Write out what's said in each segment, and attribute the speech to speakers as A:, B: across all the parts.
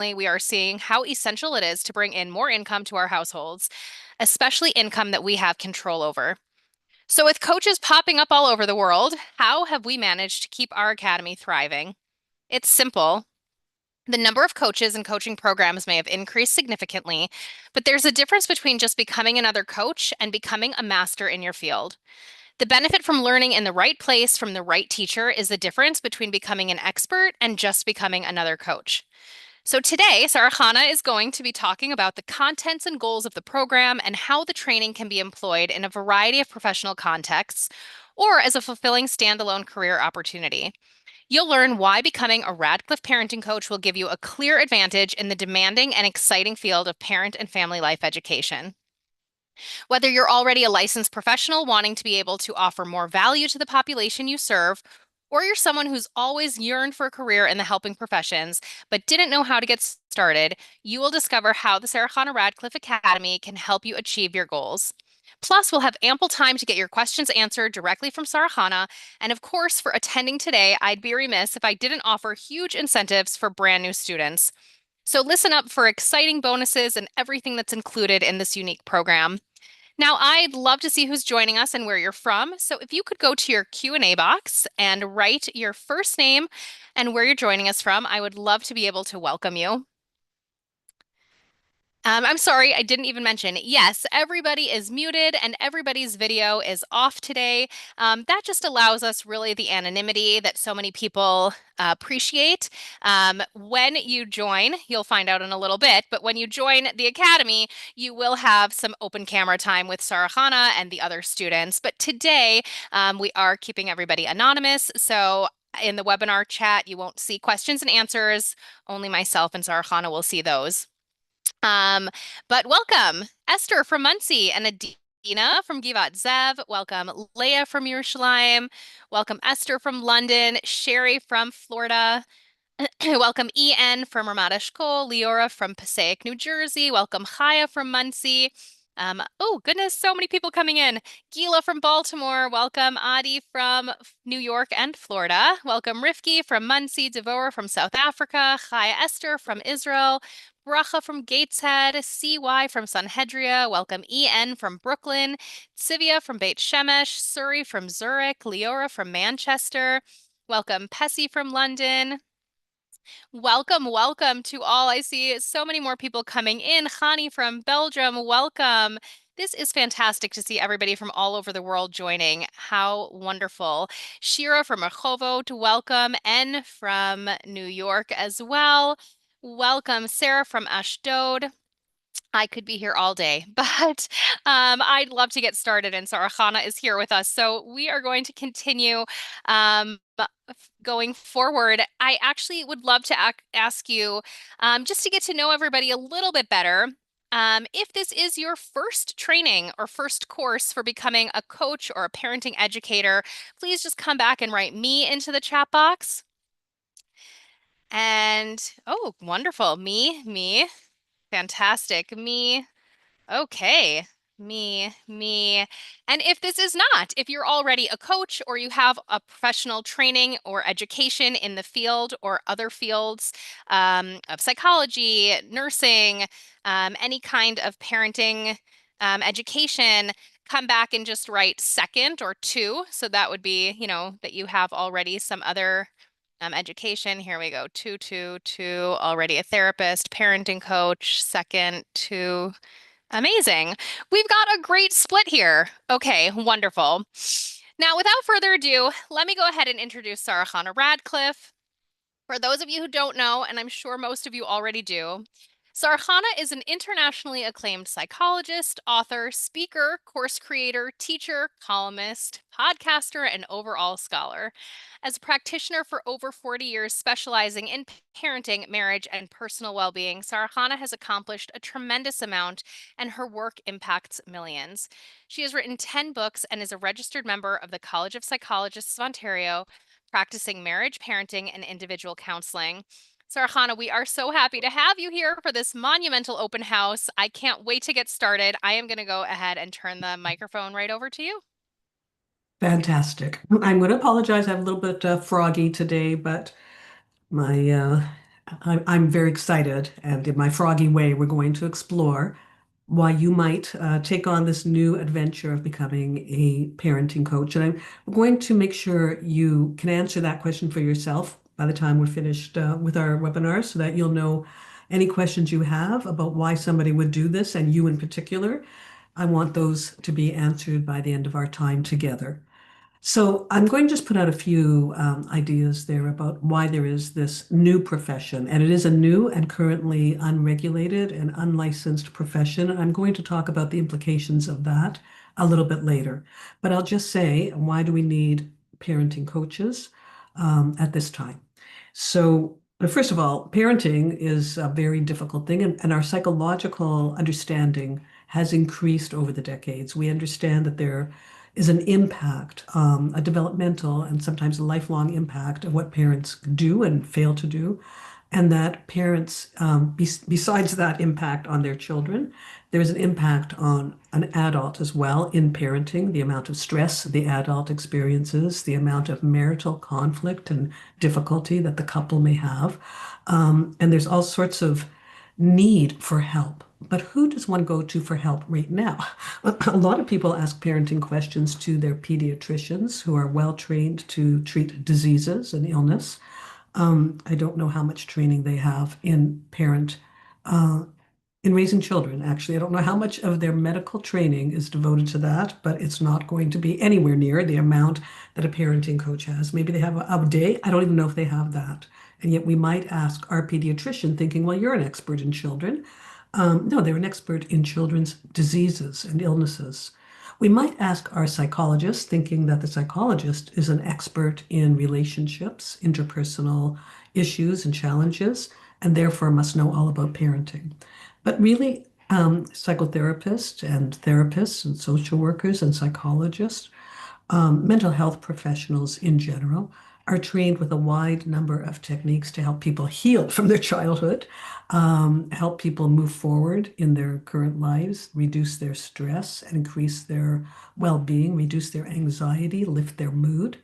A: we are seeing how essential it is to bring in more income to our households, especially income that we have control over. So, with coaches popping up all over the world, how have we managed to keep our academy thriving? It's simple. The number of coaches and coaching programs may have increased significantly, but there's a difference between just becoming another coach and becoming a master in your field. The benefit from learning in the right place from the right teacher is the difference between becoming an expert and just becoming another coach. So today, Sarah Chana is going to be talking about the contents and goals of the program and how the training can be employed in a variety of professional contexts or as a fulfilling standalone career opportunity. You'll learn why becoming a Radcliffe parenting coach will give you a clear advantage in the demanding and exciting field of parent and family life education. Whether you're already a licensed professional wanting to be able to offer more value to the population you serve, or you're someone who's always yearned for a career in the helping professions but didn't know how to get started, you will discover how the Sarah Chana Radcliffe Academy can help you achieve your goals. Plus, we'll have ample time to get your questions answered directly from Sarah Chana. And of course, for attending today, I'd be remiss if I didn't offer huge incentives for brand new students. So listen up for exciting bonuses and everything that's included in this unique program. Now, I'd love to see who's joining us and where you're from. So if you could go to your Q&A box and write your first name and where you're joining us from, I would love to be able to welcome you. I'm sorry, I didn't even mention. Yes, everybody is muted and everybody's video is off today. That just allows us really the anonymity that so many people appreciate. When you join, you'll find out in a little bit, but when you join the Academy, you will have some open camera time with Sarah Chana and the other students. But today, we are keeping everybody anonymous. So in the webinar chat, you won't see questions and answers. Only myself and Sarah Chana will see those. Um, but welcome, Esther from Muncie and Adina from Givat Zev. Welcome, Leah from Yerushalayim. Welcome, Esther from London. Sherry from Florida. Welcome, En from Ramat Eshkol. Leora from Passaic, New Jersey. Welcome, Chaya from Muncie. Oh, goodness, so many people coming in. Gila from Baltimore. Welcome, Adi from New York and Florida. Welcome, Rifki from Muncie. Devora from South Africa. Chaya Esther from Israel. Bracha from Gateshead, CY from Sanhedria, welcome En from Brooklyn, Sivia from Beit Shemesh, Suri from Zurich, Leora from Manchester, welcome Pessy from London. Welcome to all. I see so many more people coming in. Hani from Belgium, welcome. This is fantastic to see everybody from all over the world joining. How wonderful. Shira from Rehovot, welcome. En from New York as well. Welcome, Sarah from Ashdod. I could be here all day, but I'd love to get started, and Sarah Chana is here with us. So we are going to continue going forward. I actually would love to ask you just to get to know everybody a little bit better. If this is your first training or first course for becoming a coach or a parenting educator, please just come back and write me into the chat box. And oh, wonderful. Me. Fantastic. Me. Okay. Me. And if this is not, if you're already a coach or you have a professional training or education in the field or other fields of psychology, nursing, any kind of parenting education, come back and just write second or two. So that would be, that you have already some other education. Here we go. Two, already a therapist, parenting coach, second, two. Amazing. We've got a great split here. Okay, wonderful. Now, without further ado, let me go ahead and introduce Sarah Chana Radcliffe. For those of you who don't know, and I'm sure most of you already do, Sarah Chana is an internationally acclaimed psychologist, author, speaker, course creator, teacher, columnist, podcaster, and overall scholar. As a practitioner for over 40 years specializing in parenting, marriage, and personal well-being, Sarah Chana has accomplished a tremendous amount, and her work impacts millions. She has written 10 books and is a registered member of the College of Psychologists of Ontario, practicing marriage, parenting, and individual counseling. Sarah Chana, we are so happy to have you here for this monumental open house. I can't wait to get started. I am going to go ahead and turn the microphone right over to you.
B: Fantastic. I'm going to apologize. I'm a little bit froggy today, but my I'm very excited, and in my froggy way, we're going to explore why you might take on this new adventure of becoming a parenting coach. And I'm going to make sure you can answer that question for yourself by the time we're finished with our webinar so that you'll know any questions you have about why somebody would do this, and you in particular. I want those to be answered by the end of our time together. So I'm going to just put out a few ideas there about why there is this new profession, and it is a new and currently unregulated and unlicensed profession. And I'm going to talk about the implications of that a little bit later. But I'll just say, why do we need parenting coaches at this time? So, first of all, parenting is a very difficult thing, and our psychological understanding has increased over the decades. We understand that there is an impact, a developmental and sometimes a lifelong impact of what parents do and fail to do. And that parents, besides that impact on their children, there's an impact on an adult as well in parenting, the amount of stress the adult experiences, the amount of marital conflict and difficulty that the couple may have. And there's all sorts of need for help. But who does one go to for help right now? A lot of people ask parenting questions to their pediatricians who are well trained to treat diseases and illness. I don't know how much training they have uh, in raising children, actually. I don't know how much of their medical training is devoted to that, but it's not going to be anywhere near the amount that a parenting coach has. Maybe they have a day. I don't even know if they have that. And yet we might ask our pediatrician thinking, well, you're an expert in children. No, they're an expert in children's diseases and illnesses. We might ask our psychologist, thinking that the psychologist is an expert in relationships, interpersonal issues and challenges, and therefore must know all about parenting. But really, psychotherapists and therapists and social workers and psychologists, mental health professionals in general, are trained with a wide number of techniques to help people heal from their childhood, help people move forward in their current lives, reduce their stress and increase their well-being, reduce their anxiety, lift their mood.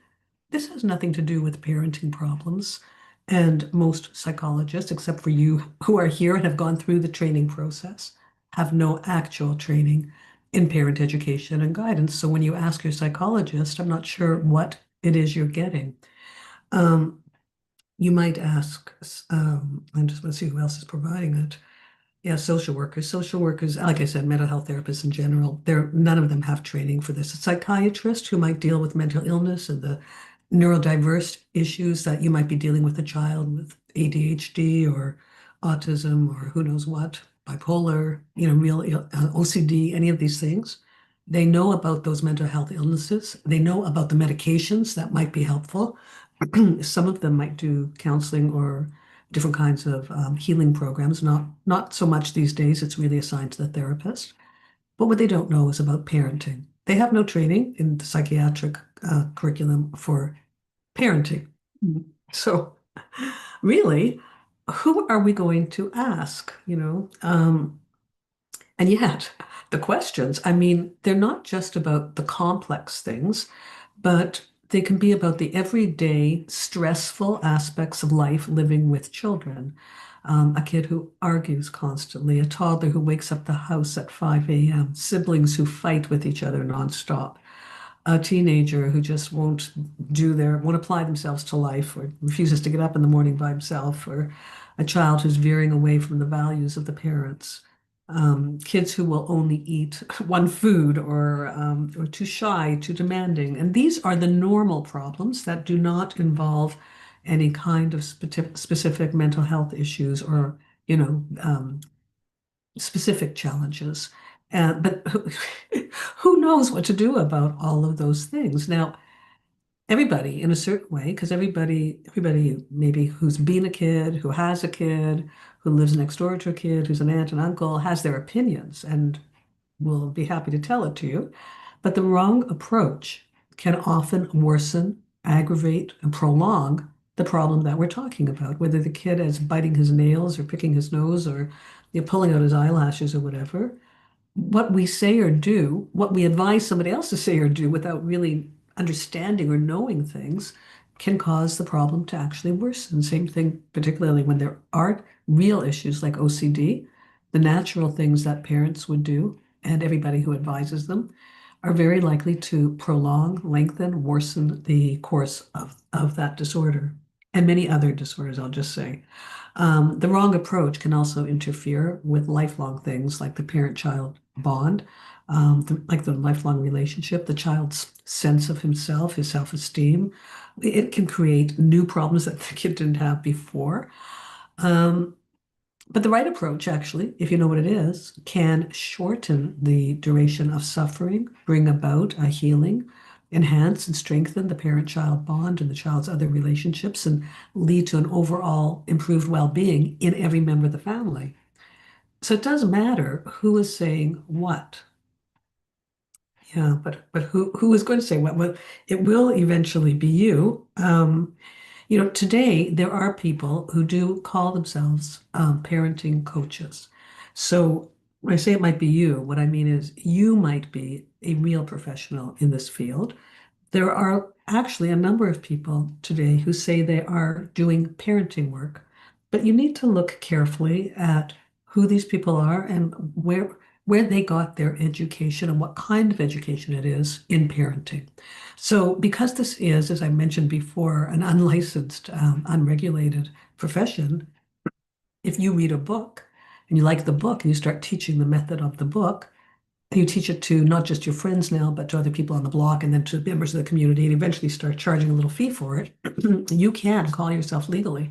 B: This has nothing to do with parenting problems. And most psychologists, except for you who are here and have gone through the training process, have no actual training in parent education and guidance. So when you ask your psychologist, I'm not sure what it is you're getting. Um, you might ask, I just want to see who else is providing it. Yeah, social workers. Social workers, like I said, mental health therapists in general, none of them have training for this. A psychiatrist who might deal with mental illness and the neurodiverse issues that you might be dealing with a child with ADHD or autism or who knows what, bipolar, OCD, any of these things. They know about those mental health illnesses. They know about the medications that might be helpful. Some of them might do counseling or different kinds of healing programs, not so much these days. It's really assigned to the therapist. But what they don't know is about parenting. They have no training in the psychiatric curriculum for parenting. So really, who are we going to ask? And yet, the questions, I mean, they're not just about the complex things, but they can be about the everyday stressful aspects of life living with children. A kid who argues constantly, a toddler who wakes up the house at 5 a.m., siblings who fight with each other nonstop, a teenager who just won't apply themselves to life or refuses to get up in the morning by himself, or a child who's veering away from the values of the parents. Kids who will only eat one food or too shy, too demanding. And these are the normal problems that do not involve any kind of specific mental health issues or, specific challenges. But who knows what to do about all of those things? Now, everybody in a certain way, because everybody maybe who's been a kid, who has a kid, who lives next door to a kid, who's an aunt and uncle, has their opinions and will be happy to tell it to you. But the wrong approach can often worsen, aggravate, and prolong the problem that we're talking about, whether the kid is biting his nails or picking his nose or pulling out his eyelashes or whatever. What we say or do, what we advise somebody else to say or do without really understanding or knowing things, can cause the problem to actually worsen. Same thing, particularly when there aren't real issues like OCD, the natural things that parents would do and everybody who advises them are very likely to prolong, lengthen, worsen the course of that disorder and many other disorders, I'll just say. The wrong approach can also interfere with lifelong things like the parent-child bond, like the lifelong relationship, the child's sense of himself, his self-esteem. It can create new problems that the kid didn't have before. Um, but the right approach, actually, if you know what it is, can shorten the duration of suffering, bring about a healing, enhance and strengthen the parent-child bond and the child's other relationships, and lead to an overall improved well-being in every member of the family. So it does matter who is saying what. Yeah, but who is going to say what? Well, it will eventually be you. Today there are people who do call themselves parenting coaches. So when I say it might be you, what I mean is you might be a real professional in this field. There are actually a number of people today who say they are doing parenting work, but you need to look carefully at who these people are and where they got their education and what kind of education it is in parenting. So, because this is, as I mentioned before, an unlicensed, unregulated profession, if you read a book and you like the book and you start teaching the method of the book, and you teach it to not just your friends now, but to other people on the block and then to members of the community, and eventually start charging a little fee for it, you can call yourself legally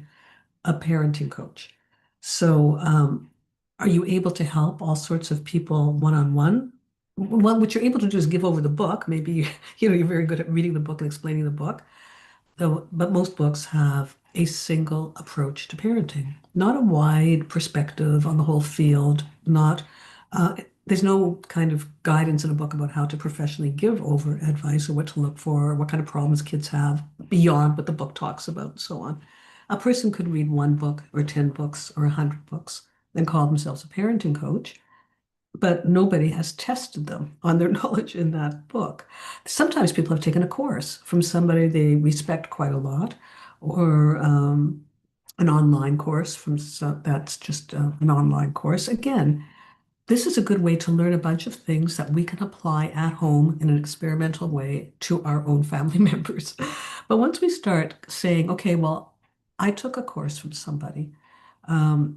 B: a parenting coach. So, are you able to help all sorts of people one-on-one? Well, what you're able to do is give over the book. Maybe you're very good at reading the book and explaining the book. Though, but most books have a single approach to parenting, not a wide perspective on the whole field, not uh, there's no kind of guidance in a book about how to professionally give over advice or what to look for, or what kind of problems kids have beyond what the book talks about, and so on. A person could read one book or 10 books or 100 books, then call themselves a parenting coach, but nobody has tested them on their knowledge in that book. Sometimes people have taken a course from somebody they respect quite a lot, or an online course that's just an online course. Again, this is a good way to learn a bunch of things that we can apply at home in an experimental way to our own family members. But once we start saying, okay, well, I took a course from somebody,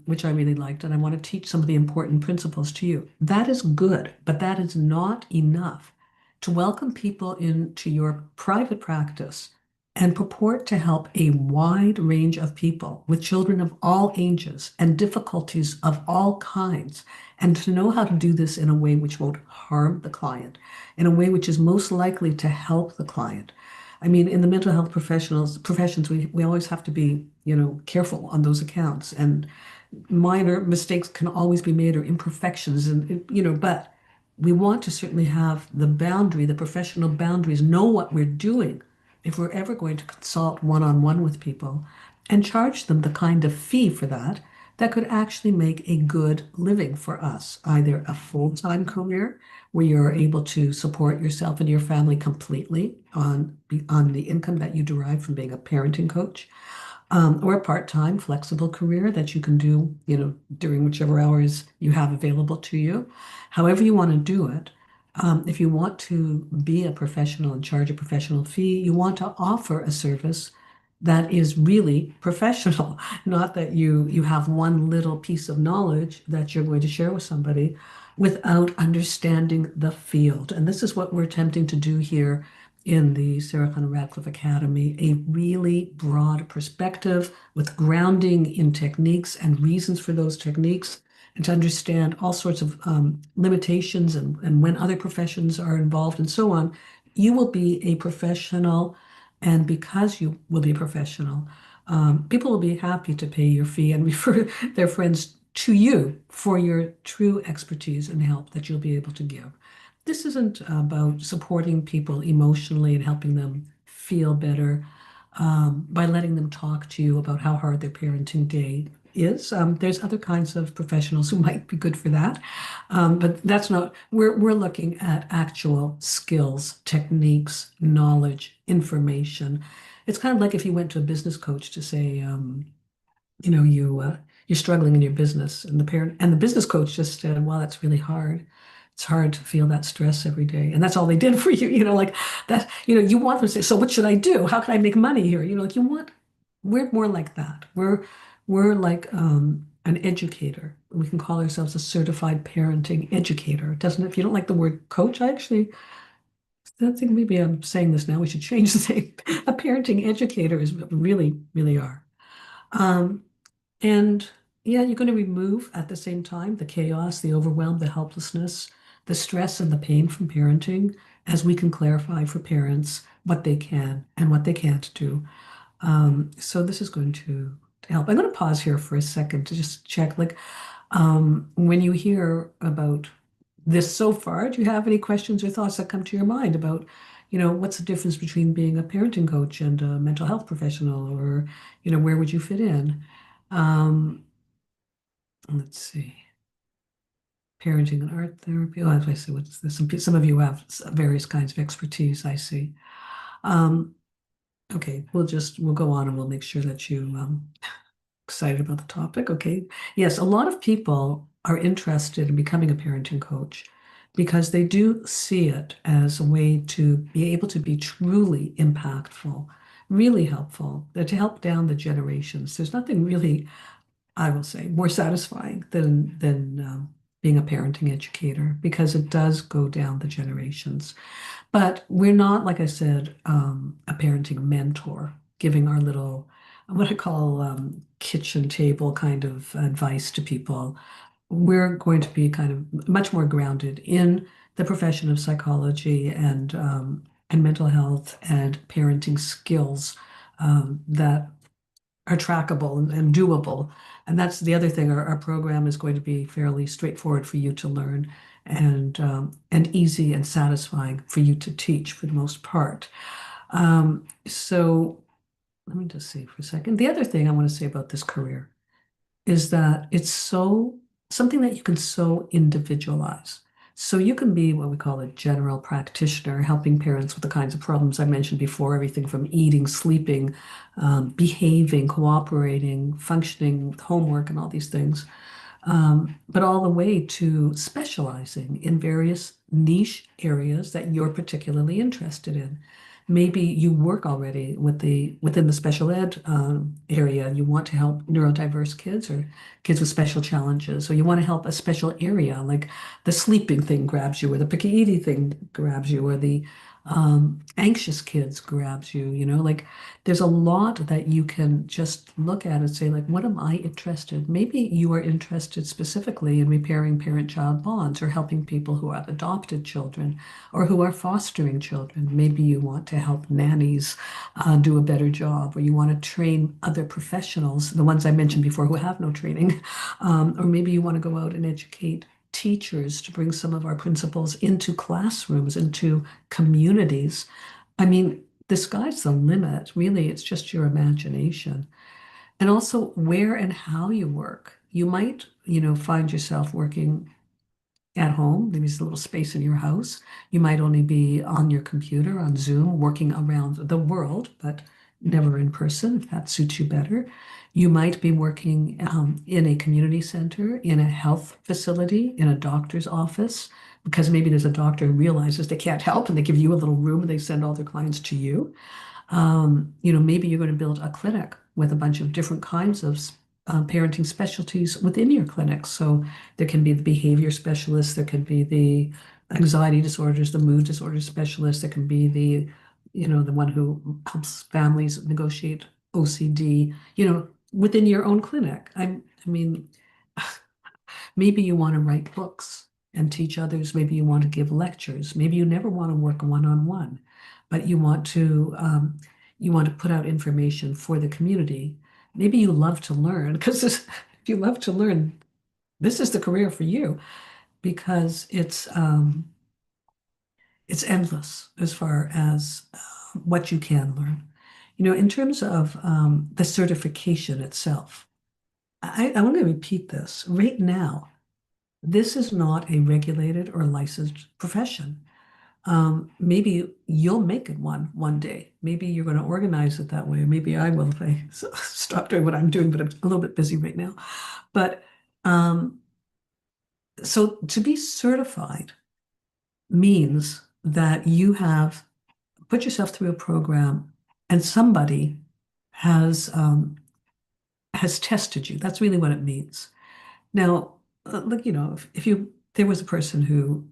B: which I really liked, and I want to teach some of the important principles to you. That is good, but that is not enough to welcome people into your private practice and purport to help a wide range of people with children of all ages and difficulties of all kinds, and to know how to do this in a way which won't harm the client, in a way which is most likely to help the client. I mean, in the mental health professions, we always have to be, careful on those accounts. And minor mistakes can always be made or imperfections, but we want to certainly have the professional boundaries, know what we're doing if we're ever going to consult one-on-one with people and charge them the kind of fee for that could actually make a good living for us, either a full-time career where you're able to support yourself and your family completely on the income that you derive from being a parenting coach, or a part-time flexible career that you can do, during whichever hours you have available to you. However you want to do it. If you want to be a professional and charge a professional fee, you want to offer a service that is really professional, not that you have one little piece of knowledge that you're going to share with somebody without understanding the field. And this is what we're attempting to do here in the Sarah Chana Radcliffe Academy, a really broad perspective with grounding in techniques and reasons for those techniques, and to understand all sorts of limitations and when other professions are involved and so on. You will be a professional, and because you will be a professional, people will be happy to pay your fee and refer their friends to you for your true expertise and help that you'll be able to give. This isn't about supporting people emotionally and helping them feel better by letting them talk to you about how hard their parenting day is. There's other kinds of professionals who might be good for that, but that's not. We're looking at actual skills, techniques, knowledge, information, it's kind of like if you went to a business coach to say, you know, you're struggling in your business, and the business coach just said, "Well, that's really hard. It's hard to feel that stress every day," and that's all they did for you. You know, like that. You know, you want them to say, "So what should I do? How can I make money here?" You know, like you want. We're more like that. We're like an educator. We can call ourselves a certified parenting educator. Doesn't it? If you don't like the word coach, I think maybe I'm saying this now. We should change the thing. A parenting educator is what we really are. Um, and yeah, you're going to remove at the same time the chaos, the overwhelm, the helplessness, the stress and the pain from parenting, as we can clarify for parents what they can and what they can't do. So this is going to help. I'm going to pause here for a second to just check, like, when you hear about this so far, do you have any questions or thoughts that come to your mind about, what's the difference between being a parenting coach and a mental health professional, or, where would you fit in? Um, let's see. Parenting and art therapy. Oh, as I see, what's this? Some of you have various kinds of expertise, I see. Um, okay, we'll go on and we'll make sure that you excited about the topic. Okay. Yes, a lot of people are interested in becoming a parenting coach because they do see it as a way to be able to be truly impactful, really helpful, to help down the generations. There's nothing really, I will say, more satisfying than being a parenting educator because it does go down the generations. But we're not, like I said, a parenting mentor, giving our little, what I call kitchen table kind of advice to people. We're going to be kind of much more grounded in the profession of psychology and mental health and parenting skills that are trackable and doable. And that's the other thing. Our program is going to be fairly straightforward for you to learn and easy and satisfying for you to teach for the most part. So let me just see for a second. The other thing I want to say about this career is that it's something that you can so individualize. So you can be what we call a general practitioner, helping parents with the kinds of problems I mentioned before, everything from eating, sleeping, behaving, cooperating, functioning with homework, and all these things, but all the way to specializing in various niche areas that you're particularly interested in. Maybe you work already within the special ed area. You want to help neurodiverse kids or kids with special challenges, or you want to help a special area, like the sleeping thing grabs you, or the picky eating thing grabs you, or the anxious kids grabs you. Like there's a lot that you can just look at and say, like, what am I interested? Maybe you are interested specifically in repairing parent-child bonds or helping people who have adopted children or who are fostering children. Maybe you want to help nannies do a better job, or you want to train other professionals, the ones I mentioned before who have no training, or maybe you want to go out and educate teachers to bring some of our principles into classrooms, into communities. I mean, the sky's the limit. Really, it's just your imagination. And also where and how you work. You might, find yourself working at home. There's a little space in your house. You might only be on your computer, on Zoom, working around the world, but never in person, if that suits you better. You might be working in a community center, in a health facility, in a doctor's office, because maybe there's a doctor who realizes they can't help and they give you a little room and they send all their clients to you. Maybe you're going to build a clinic with a bunch of different kinds of parenting specialties within your clinic. So there can be the behavior specialist, there can be the anxiety disorders, the mood disorder specialist, there can be the one who helps families negotiate OCD, within your own clinic. I mean, maybe you want to write books and teach others. Maybe you want to give lectures. Maybe you never want to work one-on-one, but you want to put out information for the community. Maybe you love to learn because if you love to learn, this is the career for you because it's endless as far as what you can learn. In terms of the certification itself, I want to repeat this right now. This is not a regulated or licensed profession. maybe you'll make it one day. Maybe you're going to organize it that way. Or maybe I will if I stop doing what I'm doing, but I'm a little bit busy right now. But um, so to be certified means that you have put yourself through a program and somebody has has tested you. That's really what it means. Now, look, if you there was a person who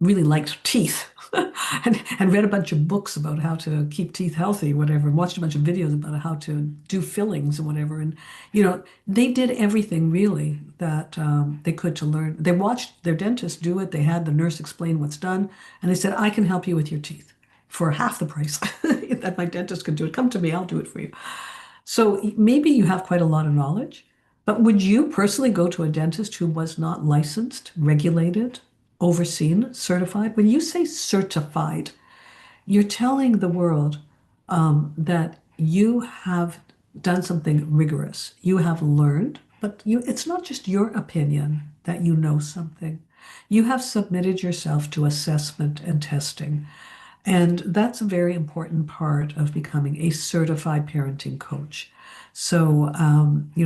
B: really liked teeth and read a bunch of books about how to keep teeth healthy, whatever, and watched a bunch of videos about how to do fillings and whatever, and they did everything really that they could to learn. They watched their dentist do it. They had the nurse explain what's done, and they said, "I can help you with your teeth for half the price that my dentist could do it. Come to me, I'll do it for you." So maybe you have quite a lot of knowledge, but would you personally go to a dentist who was not licensed, regulated, overseen, certified? When you say certified, you're telling the world that you have done something rigorous. You have learned, but it's not just your opinion that you know something. You have submitted yourself to assessment and testing. And that's a very important part of becoming a certified parenting coach. So,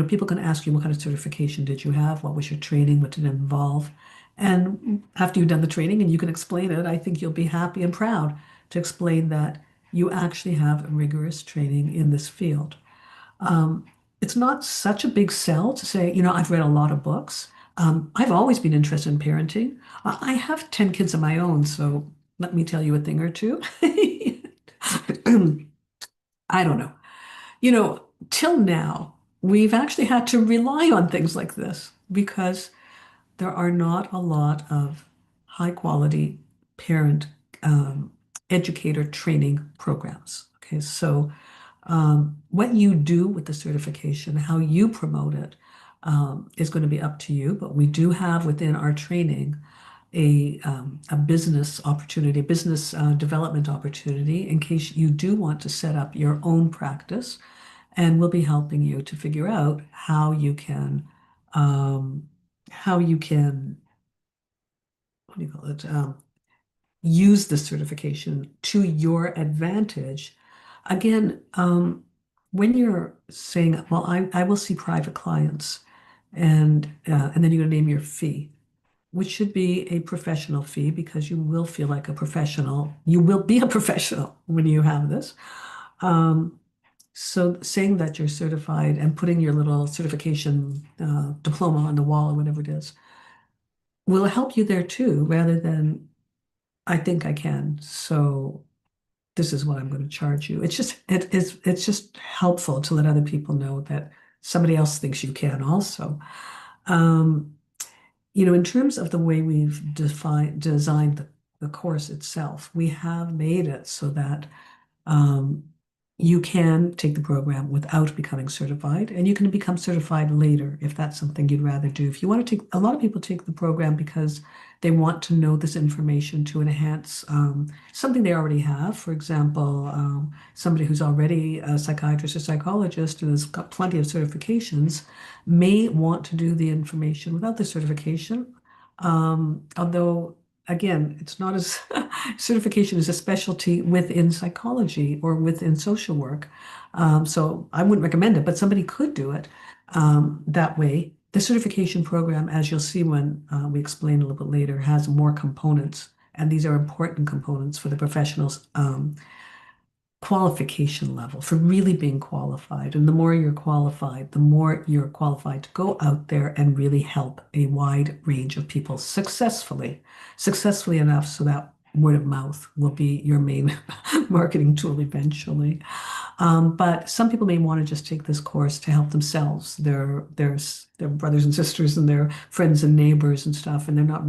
B: people can ask you, what kind of certification did you have? What was your training? What did it involve? And after you've done the training and you can explain it, I think you'll be happy and proud to explain that you actually have rigorous training in this field. Um, it's not such a big sell to say, I've read a lot of books. I've always been interested in parenting. I have 10 kids of my own, so let me tell you a thing or two. I don't know. Till now, we've actually had to rely on things like this because there are not a lot of high quality parent um, educator training programs. Okay, so what you do with the certification, how you promote it, is going to be up to you. But we do have within our training a business opportunity, a business development opportunity in case you do want to set up your own practice. And we'll be helping you to figure out um, how you can, what do you call it? Use the certification to your advantage. Again, when you're saying, well, I will see private clients, and then you're going to name your fee, which should be a professional fee because you will feel like a professional. You will be a professional when you have this. Um, so saying that you're certified and putting your little certification diploma on the wall or whatever it is will help you there too, rather than I think I can. So this is what I'm going to charge you. It's just helpful to let other people know that somebody else thinks you can also. Um, in terms of the way we've designed the course itself, we have made it so that um, you can take the program without becoming certified, and you can become certified later if that's something you'd rather do. If you want to take, a lot of people take the program because they want to know this information to enhance something they already have. For example, somebody who's already a psychiatrist or psychologist and has got plenty of certifications may want to do the information without the certification. Although again, it's not as certification is a specialty within psychology or within social work. So I wouldn't recommend it, but somebody could do it that way. The certification program, as you'll see when we explain a little bit later, has more components, and these are important components for the professionals' qualification level, for really being qualified. And the more you're qualified, the more you're qualified to go out there and really help a wide range of people successfully enough so that word of mouth will be your main marketing tool eventually. But some people may want to just take this course to help themselves, their brothers and sisters and their friends and neighbors and stuff, and they're not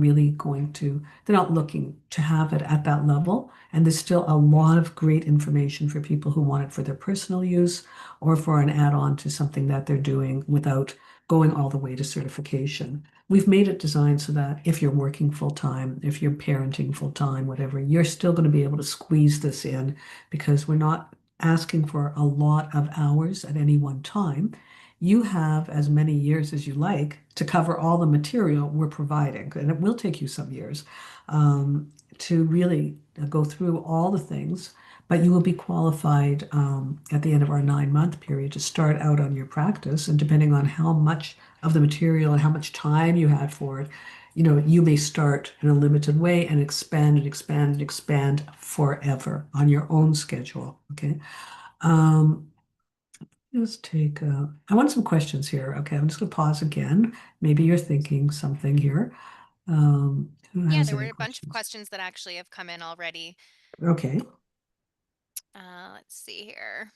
B: looking to have it at that level. And there's still a lot of great information for people who want it for their personal use or for an add-on to something that they're doing without going all the way to certification. We've made it designed so that if you're working full time, if you're parenting full time, whatever, you're still going to be able to squeeze this in because we're not asking for a lot of hours at any one time. You have as many years as you like to cover all the material we're providing, and it will take you some years to really go through all the things, but you will be qualified at the end of our 9-month period to start out on your practice. And depending on how much of the material and how much time you had for it, you may start in a limited way and expand and expand and expand forever on your own schedule. Okay. Um, let's take, I want some questions here. Okay. I'm just going to pause again. Maybe you're thinking something here. Who
A: Yeah,
B: has
A: there were
B: any
A: a bunch of
B: questions?
A: questions that actually have come in already.
B: Okay.
A: Let's see here.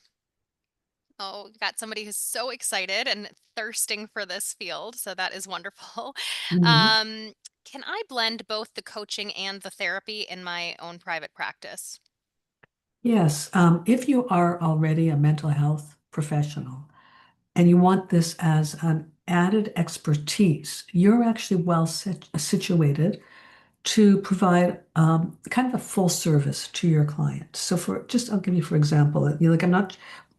A: Oh, we got somebody who's so excited and thirsting for this field, so that is wonderful.
B: Mhm.
A: Um, can I blend both the coaching and the therapy in my own private practice?
B: Yes. If you are already a mental health professional and you want this as an added expertise, you're actually well situated to provide kind of a full service to your client. So I'll give you for example, like I'm not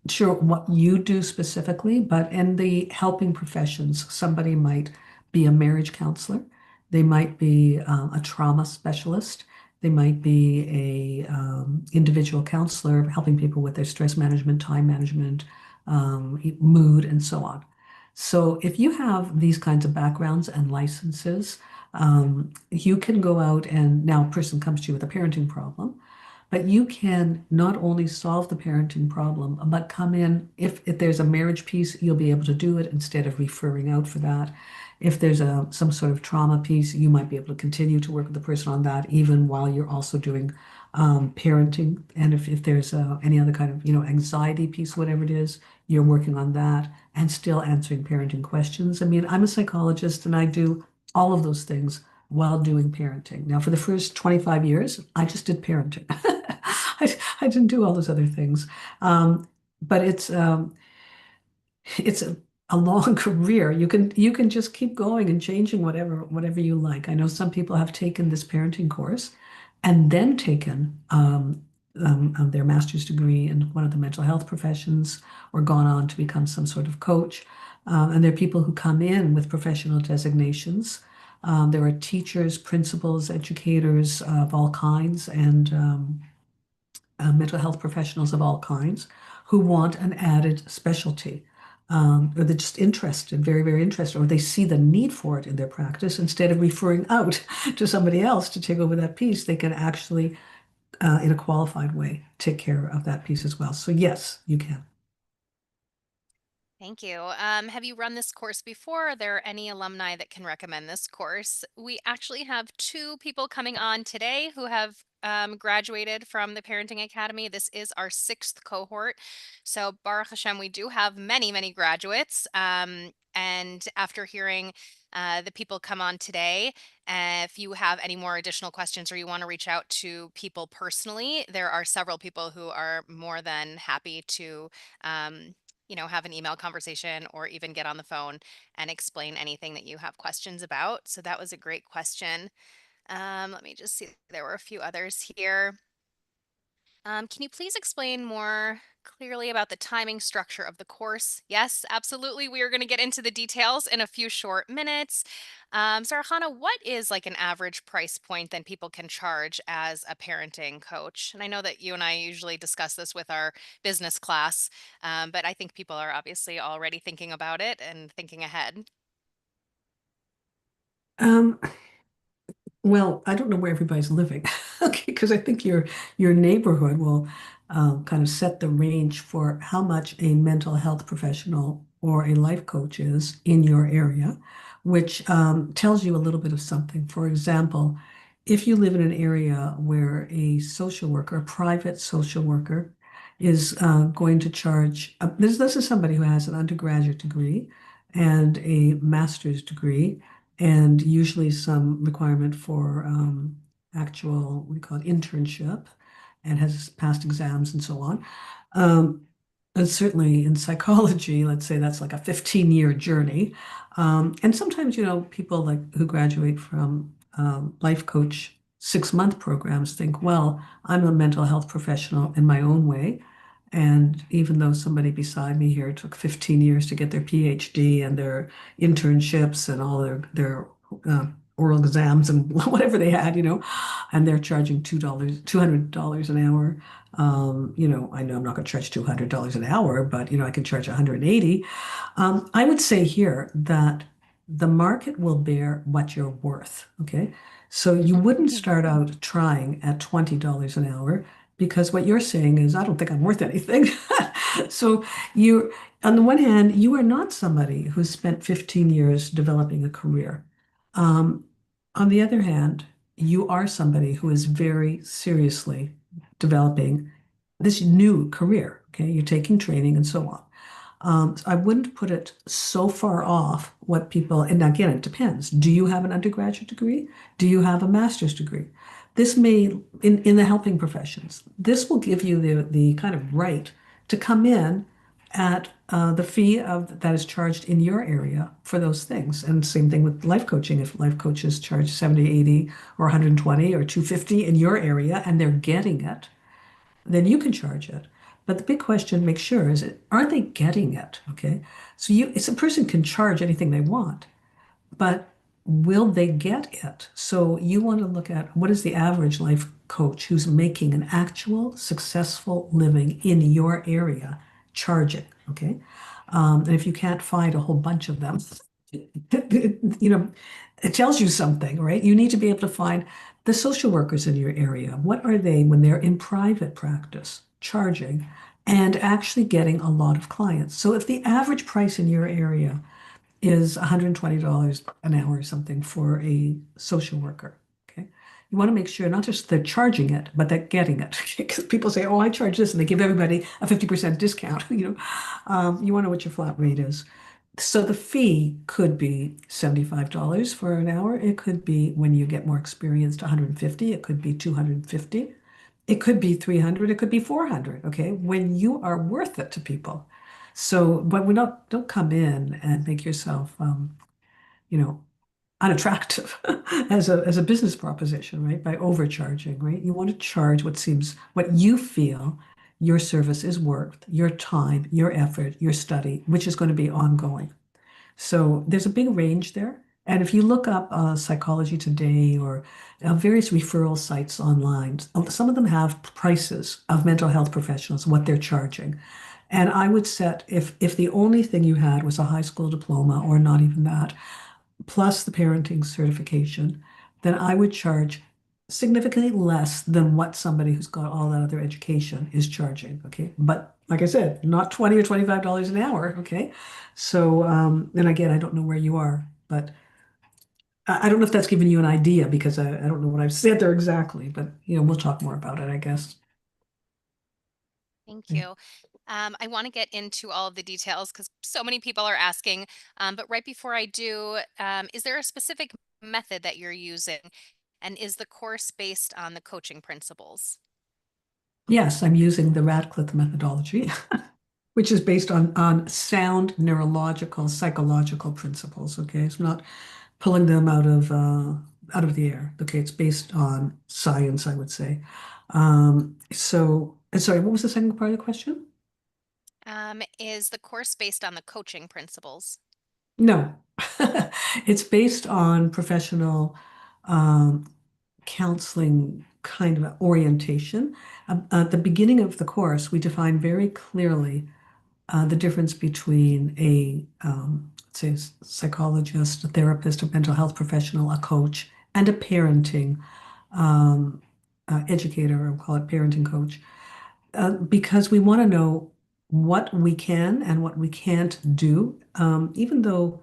B: sure what you do specifically, but in the helping professions, somebody might be a marriage counselor, they might be a trauma specialist, they might be a individual counselor helping people with their stress management, time management, mood, and so on. So if you have these kinds of backgrounds and licenses, you can go out and now a person comes to you with a parenting problem, but you can not only solve the parenting problem, but come in, if there's a marriage piece, you'll be able to do it instead of referring out for that. If there's some sort of trauma piece, you might be able to continue to work with the person on that, even while you're also doing parenting. And if there's any other kind of, anxiety piece, whatever it is, you're working on that and still answering parenting questions. I mean, I'm a psychologist and I do all of those things while doing parenting. Now, for the first 25 years, I just did parenting. I didn't do all those other things. Um, but it's a long career. You can just keep going and changing whatever you like. I know some people have taken this parenting course and then taken their master's degree in one of the mental health professions or gone on to become some sort of coach. And there are people who come in with professional designations. There are teachers, principals, educators of all kinds, and mental health professionals of all kinds who want an added specialty. Or they're just interested, very, very interested, or they see the need for it in their practice. Instead of referring out to somebody else to take over that piece, they can actually, in a qualified way, take care of that piece as well. So, yes, you can.
A: Thank you. Have you run this course before? Are there any alumni that can recommend this course? We actually have two people coming on today who have graduated from the Parenting Academy. This is our sixth cohort. So, Baruch Hashem, we do have many, many graduates. And after hearing the people come on today, if you have any more additional questions or you want to reach out to people personally, there are several people who are more than happy to. Have an email conversation or even get on the phone and explain anything that you have questions about. So that was a great question. Let me just see. There were a few others here. Can you please explain more clearly about the timing structure of the course? Yes, absolutely. We are going to get into the details in a few short minutes. Sarah Chana, what is like an average price point that people can charge as a parenting coach? And I know that you and I usually discuss this with our business class, but I think people are obviously already thinking about it and thinking ahead.
B: Um, Well, I don't know where everybody's living, okay, because I think your neighborhood will kind of set the range for how much a mental health professional or a life coach is in your area, which tells you a little bit of something. For example, if you live in an area where a social worker, a private social worker, is going to charge, this is somebody who has an undergraduate degree and a master's degree and usually some requirement for actual, we call it internship, and has passed exams and so on. Um, and certainly in psychology, let's say that's like a 15-year journey. And sometimes, people like who graduate from life coach 6-month programs think, well, I'm a mental health professional in my own way. And even though somebody beside me here took 15 years to get their PhD and their internships and all their oral exams and whatever they had, and they're charging $200 an hour. I know I'm not going to charge $200 an hour, but I can charge 180. I would say here that the market will bear what you're worth. Okay. So you wouldn't start out trying at $20 an hour because what you're saying is, I don't think I'm worth anything. So you, on the one hand, you are not somebody who's spent 15 years developing a career. Um, on the other hand, you are somebody who is very seriously developing this new career. Okay. You're taking training and so on. So I wouldn't put it so far off what people, and again, it depends. Do you have an undergraduate degree? Do you have a master's degree? This may, in the helping professions, this will give you the kind of right to come in at the fee that is charged in your area for those things. And same thing with life coaching. If life coaches charge 70, 80, or 120 or 250 in your area and they're getting it, then you can charge it. But the big question, make sure, is are they getting it? Okay. So it's a person can charge anything they want, but will they get it? So you want to look at what is the average life coach who's making an actual successful living in your area charging? Okay. And if you can't find a whole bunch of them, you know, it tells you something, right? You need to be able to find the social workers in your area. What are they when they're in private practice charging and actually getting a lot of clients? So if the average price in your area is $120 an hour or something for a social worker, okay? You want to make sure not just they're charging it, but they're getting it. Because people say, oh, I charge this, and they give everybody a 50% discount. You want to know what your flat rate is. So the fee could be $75 for an hour. It could be when you get more experienced, 150. It could be 250. It could be 300. It could be 400. Okay. When you are worth it to people. So, but we don't come in and make yourself, you know, unattractive as a business proposition, right? By overcharging, right? You want to charge what you feel your service is worth, your time, your effort, your study, which is going to be ongoing. So there's a big range there. And if you look up Psychology Today or various referral sites online, some of them have prices of mental health professionals, what they're charging. And I would set, if the only thing you had was a high school diploma or not even that, plus the parenting certification, then I would charge significantly less than what somebody who's got all that other education is charging. Okay. But like I said, not 20 or $25 an hour. Okay. So, and again, I don't know where you are, but I don't know if that's giving you an idea because I don't know what I've said there exactly, but we'll talk more about it, I guess.
A: Thank you. I want to get into all of the details because so many people are asking. But right before I do, is there a specific method that you're using? And is the course based on the coaching principles?
B: Yes, I'm using the Radcliffe methodology, which is based on sound neurological, psychological principles. Okay, it's not pulling them out of the air. Okay, it's based on science, I would say. Sorry, what was the second part of the question?
A: Is the course based on the coaching principles?
B: No, it's based on professional um, counseling kind of orientation. At the beginning of the course, we define very clearly the difference between say, psychologist, a therapist, a mental health professional, a coach, and a parenting um, educator, or call it parenting coach, because we want to know what we can and what we can't do, even though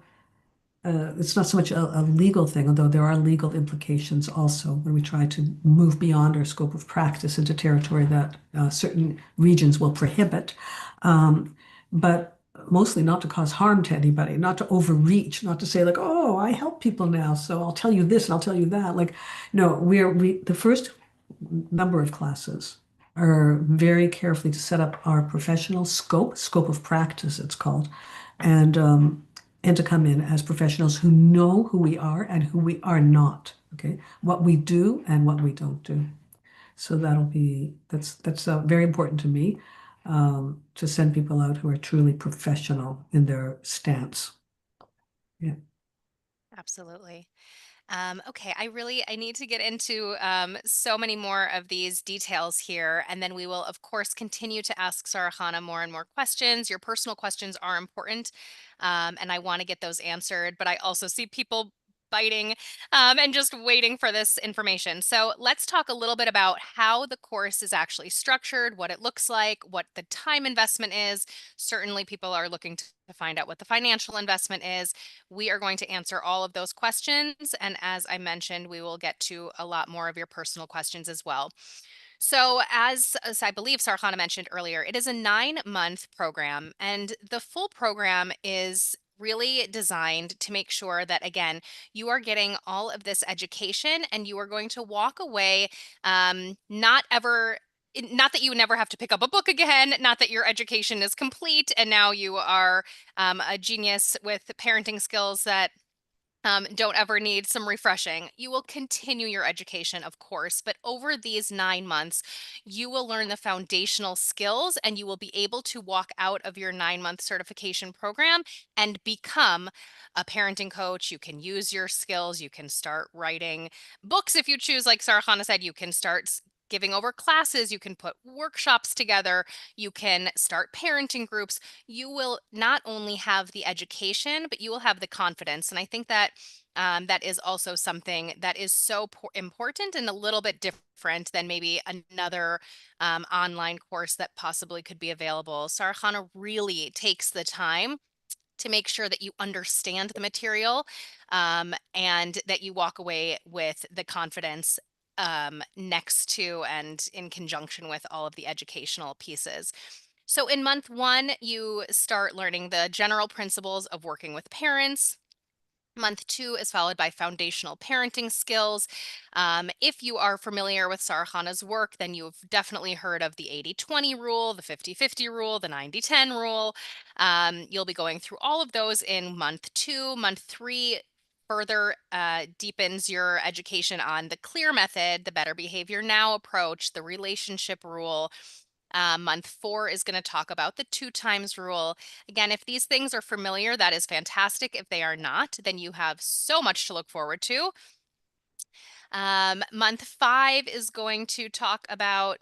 B: it's not so much a legal thing, although there are legal implications also when we try to move beyond our scope of practice into territory that certain regions will prohibit. But mostly not to cause harm to anybody, not to overreach, not to say like, oh, I help people now, so I'll tell you this and I'll tell you that. Like, no, the first number of classes are very carefully to set up our professional scope of practice, it's called, and um, and to come in as professionals who know who we are and who we are not. Okay, what we do and what we don't do. So that's very important to me to send people out who are truly professional in their stance. Yeah.
A: Absolutely. Okay, I need to get into so many more of these details here, and then we will, of course, continue to ask Sarah Chana more and more questions. Your personal questions are important, and I want to get those answered, but I also see people biting and just waiting for this information. So let's talk a little bit about how the course is actually structured, what it looks like, what the time investment is. Certainly, people are looking to find out what the financial investment is. We are going to answer all of those questions. And as I mentioned, we will get to a lot more of your personal questions as well. So, as I believe Sarhana mentioned earlier, it is a 9-month program, and the full program is really designed to make sure that, again, you are getting all of this education and you are going to walk away not ever. Not that you never have to pick up a book again, not that your education is complete and now you are a genius with parenting skills that don't ever need some refreshing. You will continue your education, of course, but over these 9 months, you will learn the foundational skills and you will be able to walk out of your 9-month certification program and become a parenting coach. You can use your skills. You can start writing books if you choose. Like Sarah Khanna said, you can start giving over classes. You can put workshops together. You can start parenting groups. You will not only have the education, but you will have the confidence. And I think that that is also something that is so important and a little bit different than maybe another online course that possibly could be available. Sarahana really takes the time to make sure that you understand the material and that you walk away with the confidence next to and in conjunction with all of the educational pieces. So in month 1, you start learning the general principles of working with parents. Month 2 is followed by foundational parenting skills. If you are familiar with Sarahana's work, then you've definitely heard of the 80-20 rule, the 50-50 rule, the 90-10 rule. You'll be going through all of those in month 2. Month 3 further deepens your education on the CLEAR method, the better behavior now approach, the relationship rule. Month 4 is going to talk about the 2 times rule. Again, if these things are familiar, that is fantastic. If they are not, then you have so much to look forward to. Month 5 is going to talk about,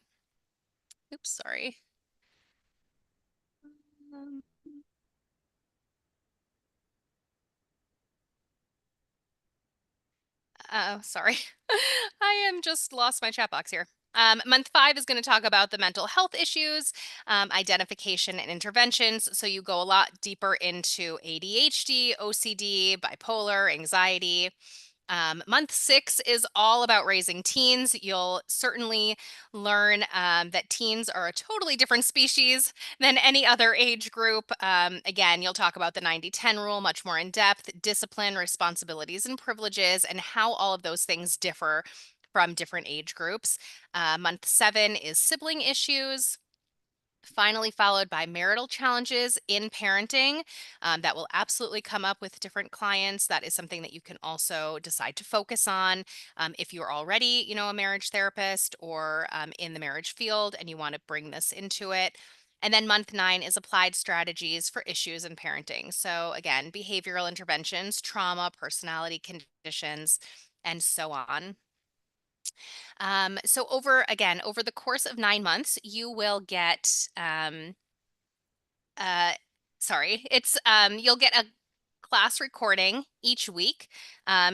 A: oops, sorry. Um, sorry. I am just lost my chat box here. Month 5 is going to talk about the mental health issues, identification and interventions. So you go a lot deeper into ADHD, OCD, bipolar, anxiety. Month 6 is all about raising teens. You'll certainly learn that teens are a totally different species than any other age group. Again, you'll talk about the 90-10 rule much more in depth, discipline, responsibilities, and privileges, and how all of those things differ from different age groups. Month 7 is sibling issues. Finally, followed by marital challenges in parenting that will absolutely come up with different clients. That is something that you can also decide to focus on if you're already, a marriage therapist or in the marriage field and you want to bring this into it. And then month 9 is applied strategies for issues in parenting. So again, behavioral interventions, trauma, personality conditions, and so on. So over the course of 9 months, you will get uh, sorry, you'll get a class recording each week.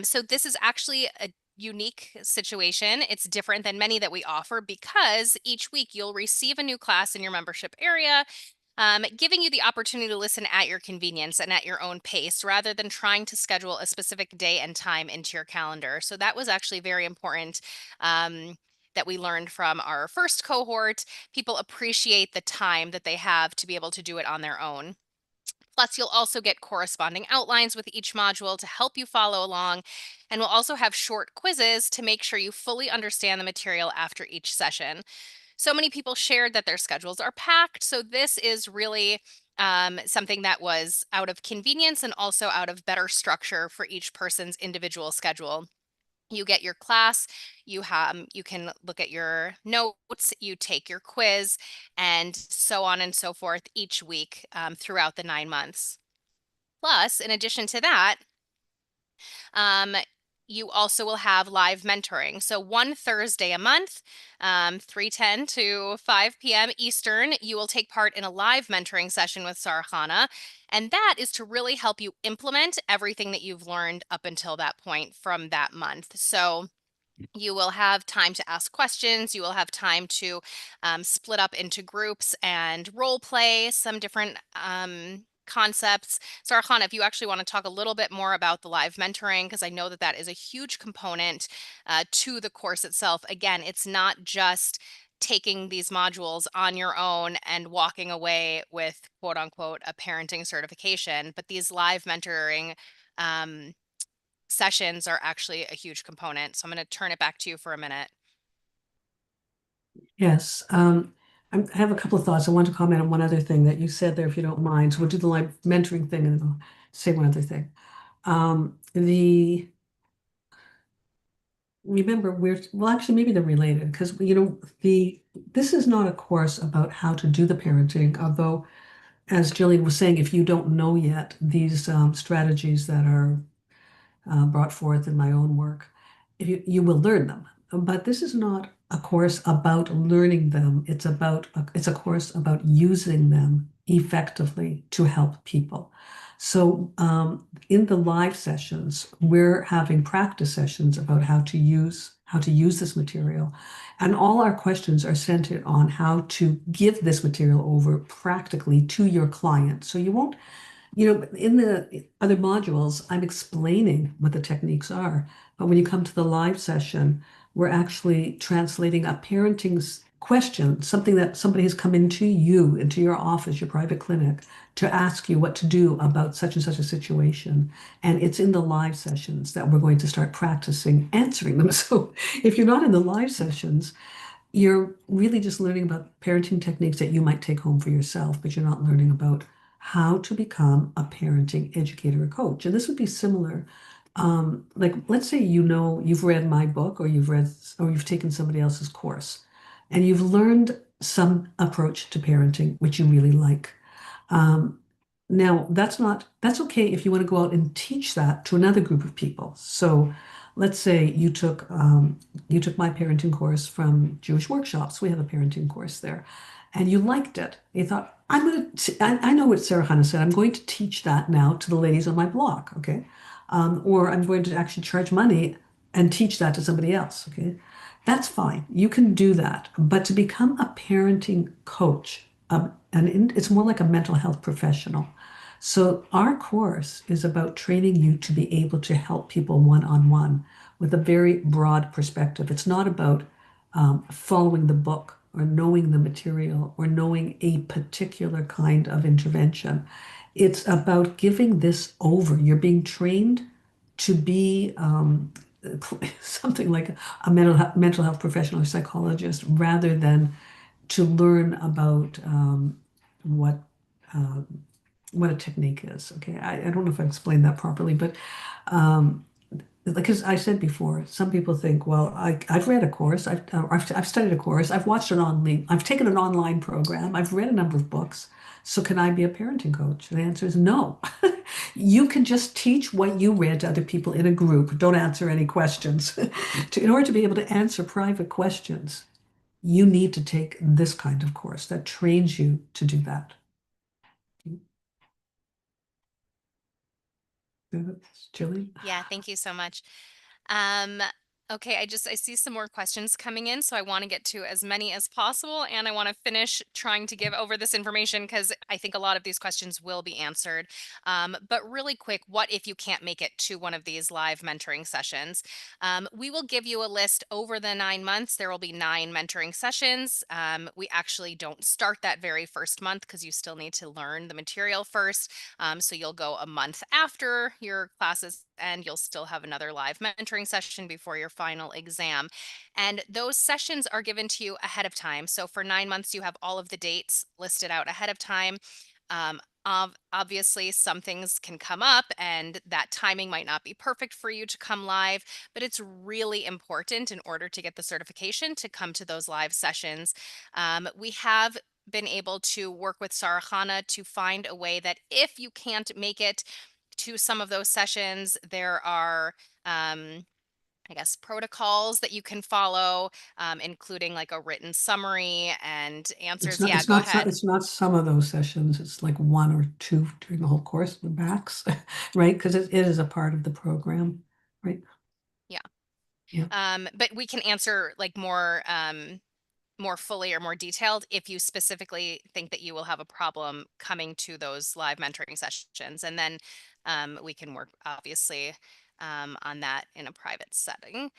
A: So this is actually a unique situation. It's different than many that we offer because each week you'll receive a new class in your membership area, giving you the opportunity to listen at your convenience and at your own pace rather than trying to schedule a specific day and time into your calendar. So that was actually very important. That we learned from our first cohort. People appreciate the time that they have to be able to do it on their own. Plus, you'll also get corresponding outlines with each module to help you follow along. And we'll also have short quizzes to make sure you fully understand the material after each session. So many people shared that their schedules are packed. So this is really something that was out of convenience and also out of better structure for each person's individual schedule. You get your class, you can look at your notes, you take your quiz, and so on and so forth each week throughout the 9 months. Plus, in addition to that, um, You also will have live mentoring. So one Thursday a month, 3:10 to 5 p.m. Eastern, you will take part in a live mentoring session with Sarah Chana. And that is to really help you implement everything that you've learned up until that point from that month. So you will have time to ask questions. You will have time to split up into groups and role play some different concepts. Sarah Khan, if you actually want to talk a little bit more about the live mentoring, because I know that that is a huge component to the course itself. Again, it's not just taking these modules on your own and walking away with quote unquote a parenting certification, but these live mentoring um, sessions are actually a huge component. So I'm going to turn it back to you for a minute.
B: Yes. I have a couple of thoughts. I want to comment on one other thing that you said there, if you don't mind. So we'll do the live mentoring thing and then I'll say one other thing. The remember we're well, actually, maybe they're related because this is not a course about how to do the parenting, although, as Jillian was saying, if you don't know yet these strategies that are brought forth in my own work, if you will learn them. But this is not a course about learning them. It's a course about using them effectively to help people. So in the live sessions, we're having practice sessions about how to use this material. And all our questions are centered on how to give this material over practically to your client. So you won't in the other modules, I'm explaining what the techniques are. But when you come to the live session, we're actually translating a parenting question, something that somebody has come into you, into your office, your private clinic, to ask you what to do about such and such a situation. And it's in the live sessions that we're going to start practicing answering them. So if you're not in the live sessions, you're really just learning about parenting techniques that you might take home for yourself, but you're not learning about how to become a parenting educator or coach. And this would be similar. Like, let's say you've read my book or you've taken somebody else's course and you've learned some approach to parenting which you really like. Um, Now, that's okay if you want to go out and teach that to another group of people. So let's say you took my parenting course from Jewish Workshops. We have a parenting course there, and you liked it. You thought, I know what Sarah Hannah said. I'm going to teach that now to the ladies on my blog, okay? Or I'm going to actually charge money and teach that to somebody else, okay? That's fine. You can do that. But to become a parenting coach, it's more like a mental health professional. So our course is about training you to be able to help people one-on-one with a very broad perspective. It's not about following the book or knowing the material or knowing a particular kind of intervention. It's about giving this over. You're being trained to be something like a mental health professional or psychologist rather than to learn about what um, what a technique is. Okay, I don't know if I explained that properly, but um, because I said before, some people think, well, I've read a course, I've studied a course, I've watched an online, I've taken an online program, I've read a number of books. So can I be a parenting coach? And the answer is no. You can just teach what you read to other people in a group. Don't answer any questions. In order to be able to answer private questions, you need to take this kind of course that trains you to do that. Jillian?
A: Yeah, thank you so much. Um, okay, I see some more questions coming in, so I want to get to as many as possible, and I want to finish trying to give over this information because I think a lot of these questions will be answered. But really quick, what if you can't make it to one of these live mentoring sessions? We will give you a list over the 9 months. There will be 9 mentoring sessions. We actually don't start that very first month because you still need to learn the material first. So you'll go a month after your classes and you'll still have another live mentoring session before your final exam. And those sessions are given to you ahead of time. So for 9 months, you have all of the dates listed out ahead of time. Obviously, some things can come up and that timing might not be perfect for you to come live, but it's really important in order to get the certification to come to those live sessions. We have been able to work with Sarah Chana to find a way that if you can't make it to some of those sessions, there are I guess, protocols that you can follow, including like a written summary and
B: It's
A: answers.
B: not,
A: Yeah,
B: it's
A: go
B: not, so-
A: ahead.
B: it's not some of those sessions. It's like one or two during the whole course, the max, right? Because it is a part of the program, right?
A: Yeah.
B: Yeah.
A: But we can answer like more fully or more detailed if you specifically think that you will have a problem coming to those live mentoring sessions. And then we can work obviously on that in a private setting.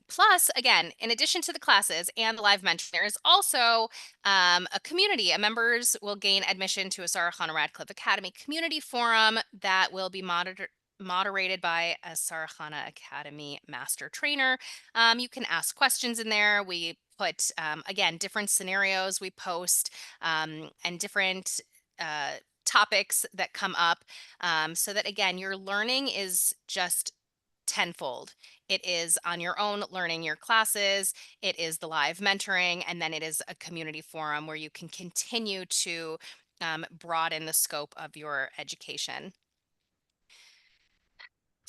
A: Plus, again, in addition to the classes and the live mentoring, there is also a community. Members will gain admission to a Sarah Chana Radcliffe Academy community forum that will be moderated by a Sarah Chana Academy master trainer. You can ask questions in there. We put, again, different scenarios we post and different uh, topics that come up so that, again, your learning is just tenfold. It is on your own learning your classes, it is the live mentoring, and then it is a community forum where you can continue to broaden the scope of your education.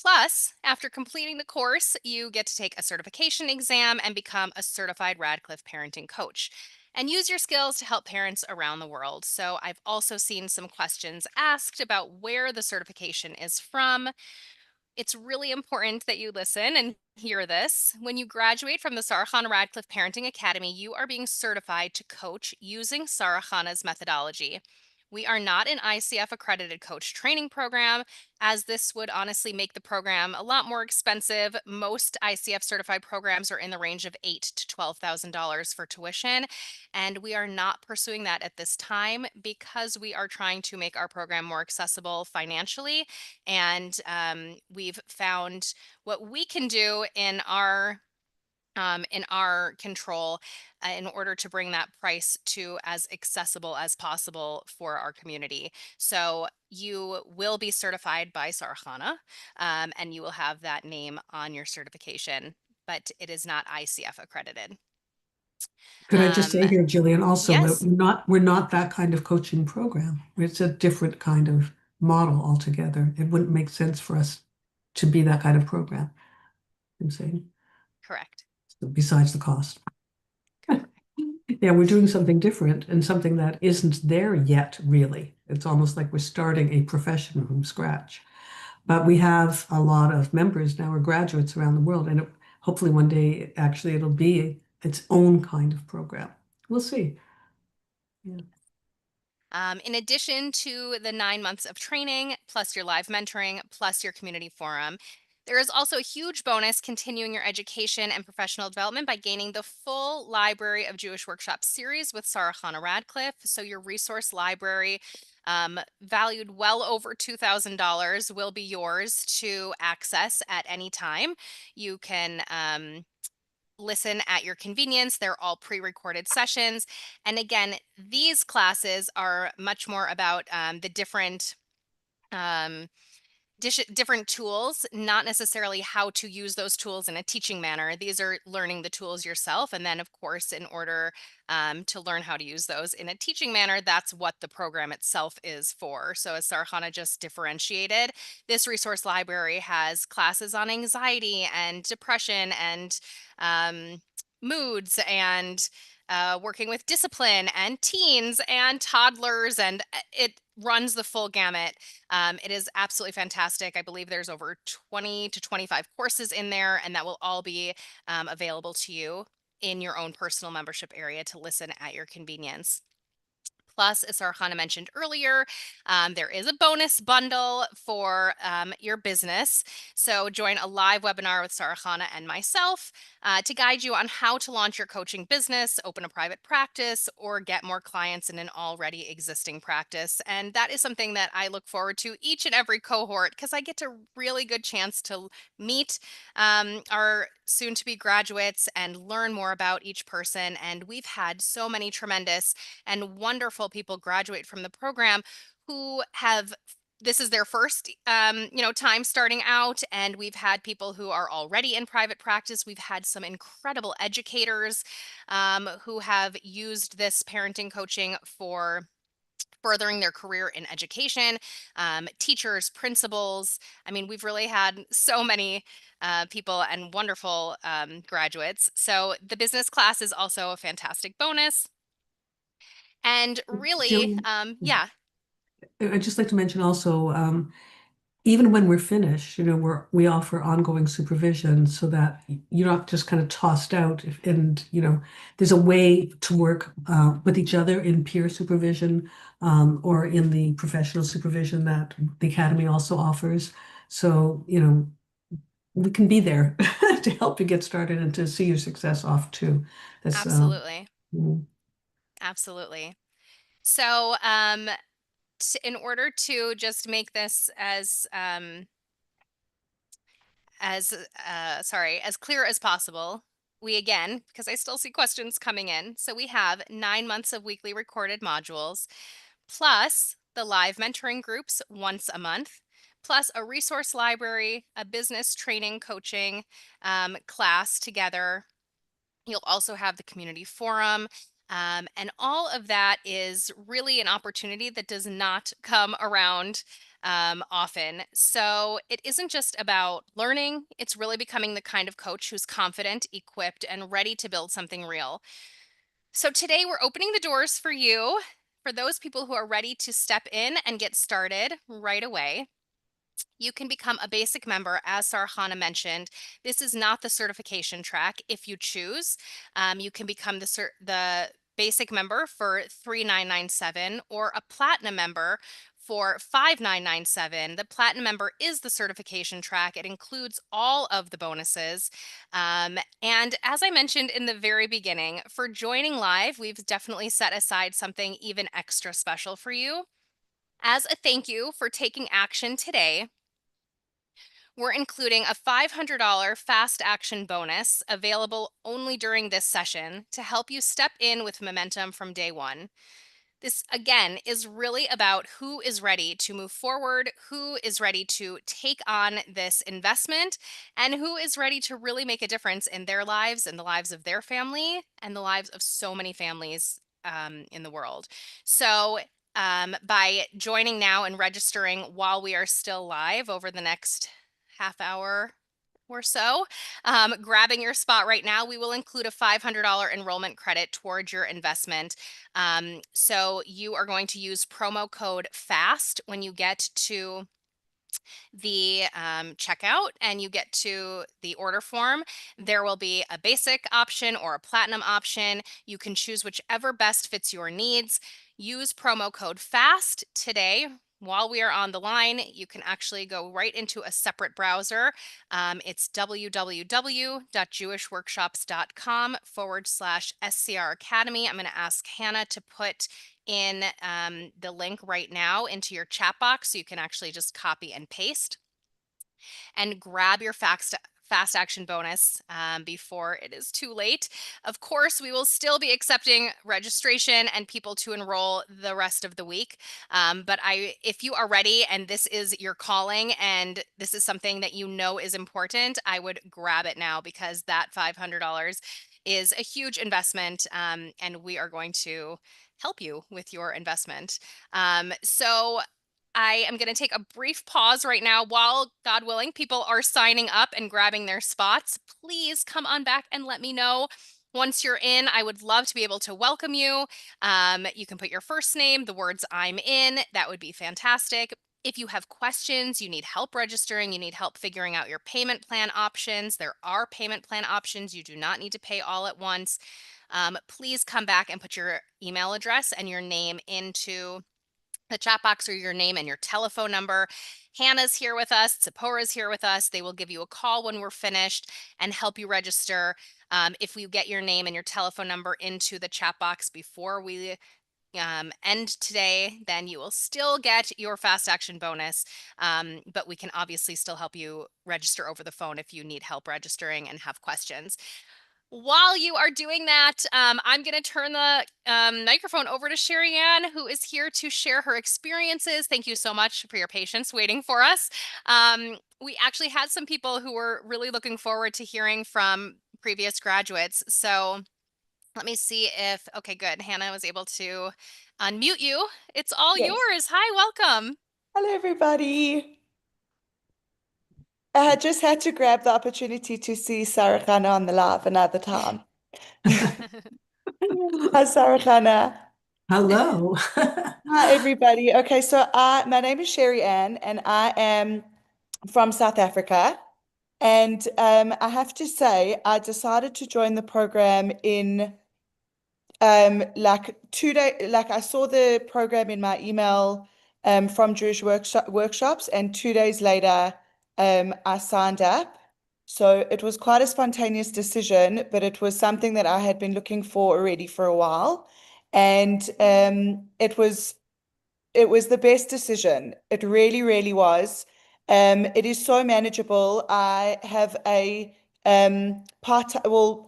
A: Plus, after completing the course, you get to take a certification exam and become a certified Radcliffe parenting coach and use your skills to help parents around the world. So, I've also seen some questions asked about where the certification is from. It's really important that you listen and hear this. When you graduate from the Sarah Chana Radcliffe Parenting Academy, you are being certified to coach using Sarah Chana's methodology. We are not an ICF accredited coach training program, as this would honestly make the program a lot more expensive. Most ICF certified programs are in the range of $8,000 to $12,000 for tuition, and we are not pursuing that at this time because we are trying to make our program more accessible financially, and we've found what we can do in our control in order to bring that price to as accessible as possible for our community. So you will be certified by Sarah Chana, and you will have that name on your certification, but it is not ICF accredited.
B: Could I just
A: Um,
B: say here, Jillian, also,
A: yes,
B: we're not that kind of coaching program. It's a different kind of model altogether. It wouldn't make sense for us to be that kind of program, I'm saying,
A: correct.
B: besides the cost.
A: Correct.
B: Yeah, we're doing something different and something that isn't there yet, really. It's almost like we're starting a profession from scratch. But we have a lot of members now, or graduates around the world, and hopefully one day, actually, it'll be its own kind of program. We'll see. Yeah.
A: In addition to the 9 months of training, plus your live mentoring, plus your community forum, there is also a huge bonus continuing your education and professional development by gaining the full Library of Jewish Workshops series with Sarah Chana Radcliffe. So, your resource library, valued well over $2,000, will be yours to access at any time. You can listen at your convenience. They're all pre-recorded sessions. And again, these classes are much more about the um, different tools, not necessarily how to use those tools in a teaching manner. These are learning the tools yourself. And then, of course, in order to learn how to use those in a teaching manner, that's what the program itself is for. So, as Sarhana just differentiated, this resource library has classes on anxiety and depression and moods and working with discipline and teens and toddlers, and it runs the full gamut. It is absolutely fantastic. I believe there's over 20 to 25 courses in there, and that will all be available to you in your own personal membership area to listen at your convenience. Plus, as Sarhana mentioned earlier, there is a bonus bundle for your business. So join a live webinar with Sarhana and myself to guide you on how to launch your coaching business, open a private practice, or get more clients in an already existing practice. And that is something that I look forward to each and every cohort because I get a really good chance to meet our soon to be graduates and learn more about each person. And we've had so many tremendous and wonderful people graduate from the program who have this is their first time starting out, and we've had people who are already in private practice. We've had some incredible educators who have used this parenting coaching for furthering their career in education, teachers, principals. I mean, we've really had so many people and wonderful graduates. So the business class is also a fantastic bonus. And really,
B: Jillian,
A: yeah,
B: I'd just like to mention also, even when we're finished, we offer ongoing supervision so that you're not just kind of tossed out. And there's a way to work with each other in peer supervision or in the professional supervision that the academy also offers. So, we can be there to help you get started and to see your success off too. That's
A: absolutely.
B: mm,
A: Absolutely. So, in order to just make this as clear as possible, we again, because I still see questions coming in. So we have 9 months of weekly recorded modules, plus the live mentoring groups once a month, plus a resource library, a business training coaching class together. You'll also have the community forum. And all of that is really an opportunity that does not come around often. So it isn't just about learning, it's really becoming the kind of coach who's confident, equipped, and ready to build something real. So today we're opening the doors for you, for those people who are ready to step in and get started right away. You can become a basic member, as Sarah Chana mentioned. This is not the certification track. If you choose, you can become the basic member for $3,997 or a platinum member for $5,997. The platinum member is the certification track. It includes all of the bonuses. And as I mentioned in the very beginning, for joining live, we've definitely set aside something even extra special for you. As a thank you for taking action today, we're including a $500 fast action bonus available only during this session to help you step in with momentum from day one. This, again, is really about who is ready to move forward, who is ready to take on this investment, and who is ready to really make a difference in their lives and the lives of their family and the lives of so many families in the world. So, by joining now and registering while we are still live over the next half hour or so, grabbing your spot right now, we will include a $500 enrollment credit towards your investment. So you are going to use promo code FAST when you get to the checkout and you get to the order form. There will be a basic option or a platinum option. You can choose whichever best fits your needs. Use promo code FAST today. While we are on the line, you can actually go right into a separate browser. It's www.jewishworkshops.com/SCR Academy. I'm going to ask Hannah to put in the link right now into your chat box so you can actually just copy and paste and grab your fast action bonus before it is too late. Of course, we will still be accepting registration and people to enroll the rest of the week. But if you are ready and this is your calling and this is something that you know is important, I would grab it now because that $500 is a huge investment, and we are going to help you with your investment. So I am going to take a brief pause right now while, God willing, people are signing up and grabbing their spots. Please come on back and let me know once you're in. I would love to be able to welcome you. You can put your first name, the words "I'm in." That would be fantastic. If you have questions, you need help registering, you need help figuring out your payment plan options, there are payment plan options. You do not need to pay all at once. Please come back and put your email address and your name into the chat box or your name and your telephone number. Hannah's here with us. Tzipora's here with us. They will give you a call when we're finished and help you register. If we get your name and your telephone number into the chat box before we end today, then you will still get your fast action bonus. But we can obviously still help you register over the phone if you need help registering and have questions. While you are doing that, I'm going to turn the microphone over to Sherry Ann, who is here to share her experiences. Thank you so much for your patience waiting for us. We actually had some people who were really looking forward to hearing from previous graduates. So Let me see if, okay, good. Hannah was able to unmute you. It's all
C: Yes.
A: yours. Hi, welcome.
C: Hello, everybody. I just had to grab the opportunity to see Sarah Chana on the live another time. Hi, Sarah Chana.
B: Hello.
C: Hi, everybody. Okay, so my name is Sherry Ann, and I am from South Africa. And I have to say, I decided to join the program in like 2 day, like I saw the program in my email from Jewish workshops, and 2 days later I signed up. So it was quite a spontaneous decision, but it was something that I had been looking for already for a while. And it was the best decision. It really, really was. It is so manageable. I have a I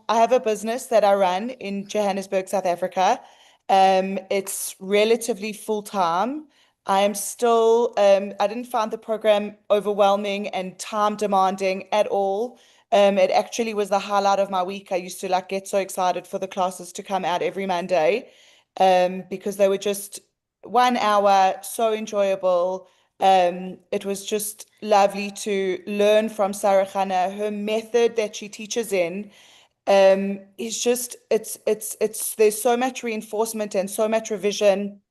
C: have a business that I run in Johannesburg, South Africa. It's relatively full time. I didn't find the program overwhelming and time demanding at all. It actually was the highlight of my week. I used to like get so excited for the classes to come out every Monday, because they were just 1 hour, so enjoyable. It was just lovely to learn from Sarah Chana. Her method that she teaches in is just it's there's so much reinforcement and so much revision,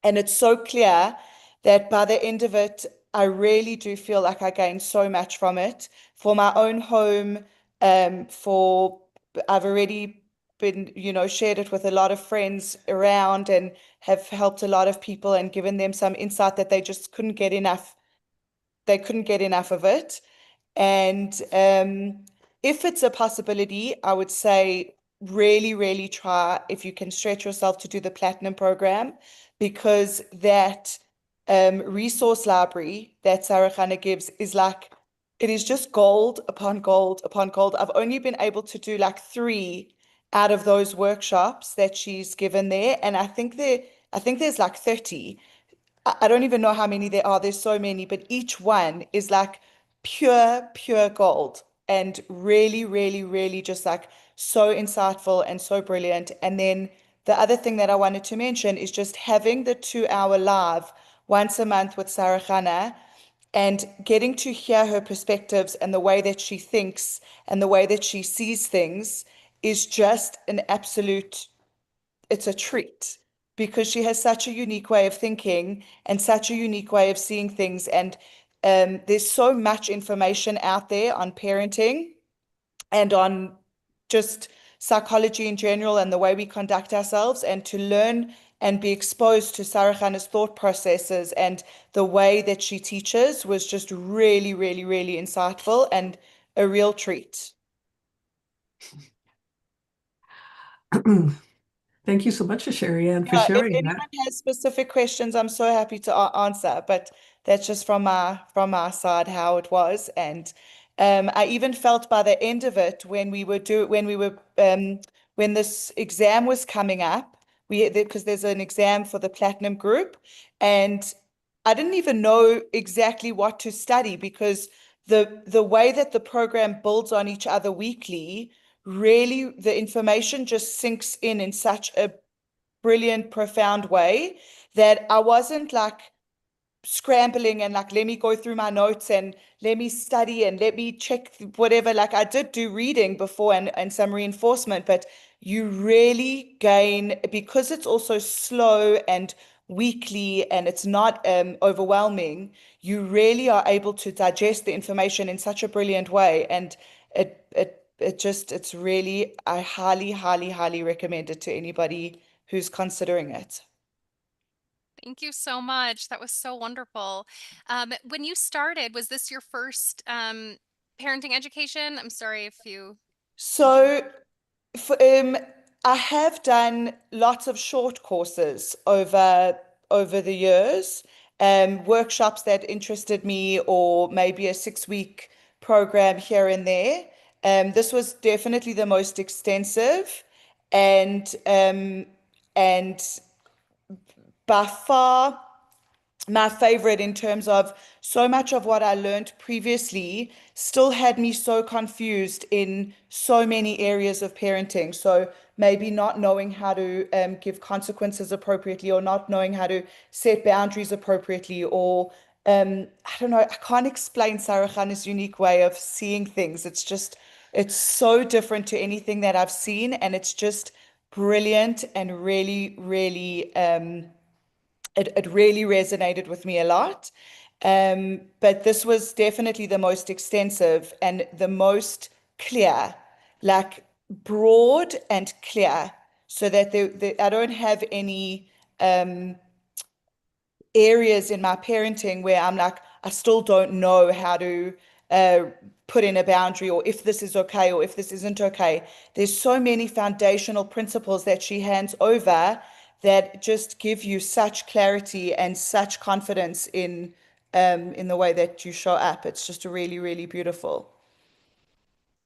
C: and it's so clear that by the end of it, I really do feel like I gained so much from it for my own home. For I've already been, shared it with a lot of friends around and have helped a lot of people and given them some insight that they just couldn't get enough. They couldn't get enough of it. And if it's a possibility, I would say really, really try if you can stretch yourself to do the platinum program, because that resource library that Sarah Chana gives is like, it is just gold upon gold upon gold. I've only been able to do like three out of those workshops that she's given there, and I think there's like 30. I don't even know how many there are. There's so many, but each one is like pure, pure gold, and really, really, really just like so insightful and so brilliant. And then the other thing that I wanted to mention is just having the 2 hour live once a month with Sarah Chana and getting to hear her perspectives and the way that she thinks and the way that she sees things is just an absolute, it's a treat, because she has such a unique way of thinking and such a unique way of seeing things. And there's so much information out there on parenting and on just psychology in general and the way we conduct ourselves, and to learn and be exposed to Sarah Chana's thought processes and the way that she teaches was just really, really, really insightful and a real treat.
B: Thank you so much, Sherry Ann, for
C: If
B: sharing that.
C: anyone has specific questions, I'm so happy to answer. But that's just from our side how it was, and I even felt by the end of it when this exam was coming up, because there's an exam for the platinum group, and I didn't even know exactly what to study, because the way that the program builds on each other weekly, really the information just sinks in such a brilliant, profound way that I wasn't like scrambling and like, let me go through my notes and let me study and let me check whatever. Like I did do reading before and some reinforcement, but you really gain, because it's also slow and weekly and it's not overwhelming, you really are able to digest the information in such a brilliant way. And it's really, I highly, highly, highly recommend it to anybody who's considering it.
A: Thank you so much. That was so wonderful. When you started, was this your first parenting education? I'm sorry if you mentioned.
C: So, for, I have done lots of short courses over the years, workshops that interested me, or maybe a 6 week program here and there. This was definitely the most extensive, and by far my favorite in terms of so much of what I learned previously still had me so confused in so many areas of parenting. So maybe not knowing how to give consequences appropriately, or not knowing how to set boundaries appropriately, or I don't know, I can't explain Sarah Chana's unique way of seeing things. It's so different to anything that I've seen, and it's just brilliant and really, really it really resonated with me a lot. But this was definitely the most extensive and the most clear, like broad and clear, so that I don't have any areas in my parenting where I'm like, I still don't know how to uh, put in a boundary, or if this is okay or if this isn't okay. There's so many foundational principles that she hands over that just give you such clarity and such confidence in the way that you show up. It's just really, really beautiful.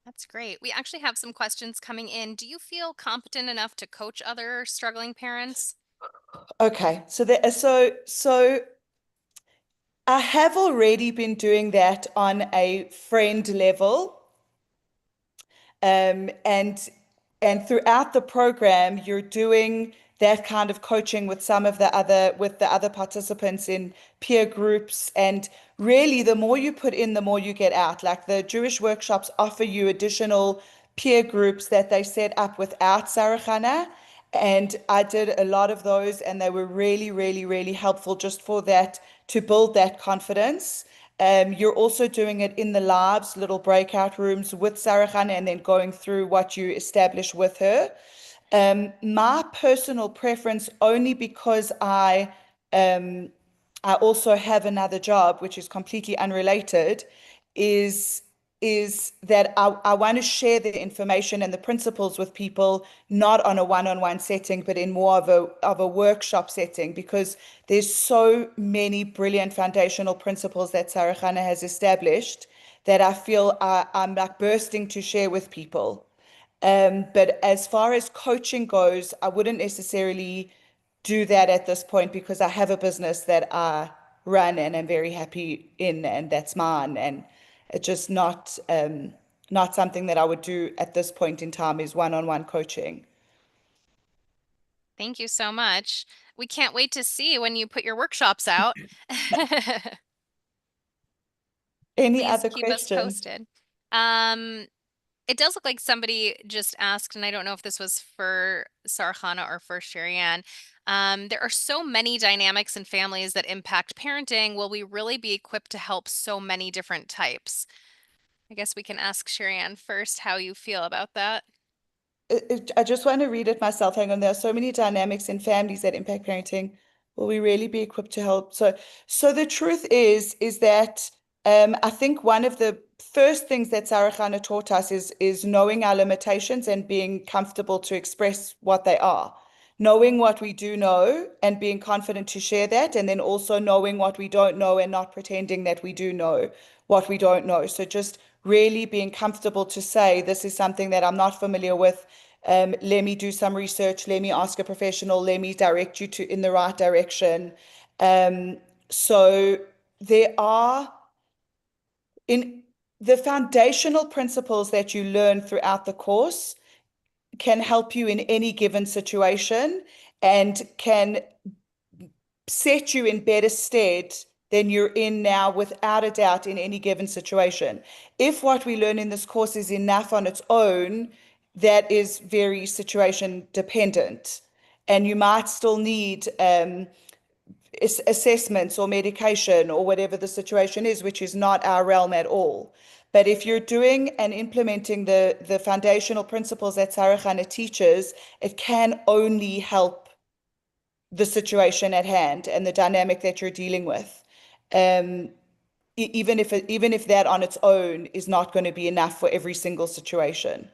A: That's great. We actually have some questions coming in. Do you feel competent enough to coach other struggling parents?
C: Okay, so I have already been doing that on a friend level. Um, and and throughout the program, you're doing that kind of coaching with some of the other participants in peer groups. And really, the more you put in, the more you get out. Like the Jewish workshops offer you additional peer groups that they set up without Sarah Chana. And I did a lot of those, and they were really, really, really helpful just for that, to build that confidence. You're also doing it in the labs, little breakout rooms with Sarah Khan, and then going through what you establish with her. My personal preference, only because I also have another job, which is completely unrelated, is is that I want to share the information and the principles with people, not on a one-on-one setting, but in more of a workshop setting, because there's so many brilliant foundational principles that Sarah Chana has established that I feel I'm like bursting to share with people. But as far as coaching goes, I wouldn't necessarily do that at this point, because I have a business that I run and am very happy in, and that's mine. And it's just not something that I would do at this point in time, is one-on-one coaching.
A: Thank you so much. We can't wait to see when you put your workshops out.
C: Any
A: Please
C: other
A: keep us
C: questions?
A: posted. Um, it does look like somebody just asked, and I don't know if this was for Sarhana or for Sharianne. There are so many dynamics in families that impact parenting. Will we really be equipped to help so many different types? I guess we can ask Sharianne first how you feel about that.
C: I just want to read it myself. Hang on. There are so many dynamics in families that impact parenting. Will we really be equipped to help? So the truth is that I think one of the first things that Sarah Chana taught us is knowing our limitations and being comfortable to express what they are. Knowing what we do know and being confident to share that, and then also knowing what we don't know and not pretending that we do know what we don't know. So just really being comfortable to say, this is something that I'm not familiar with. Let me do some research. Let me ask a professional. Let me direct you to in the right direction. Um, so there are in the foundational principles that you learn throughout the course can help you in any given situation, and can set you in better stead than you're in now, without a doubt, in any given situation. If what we learn in this course is enough on its own, that is very situation dependent. And you might still need assessments or medication or whatever the situation is, which is not our realm at all. But if you're doing and implementing the foundational principles that Sarah Chana teaches, it can only help the situation at hand and the dynamic that you're dealing with. Um, even if that on its own is not going to be enough for every single situation.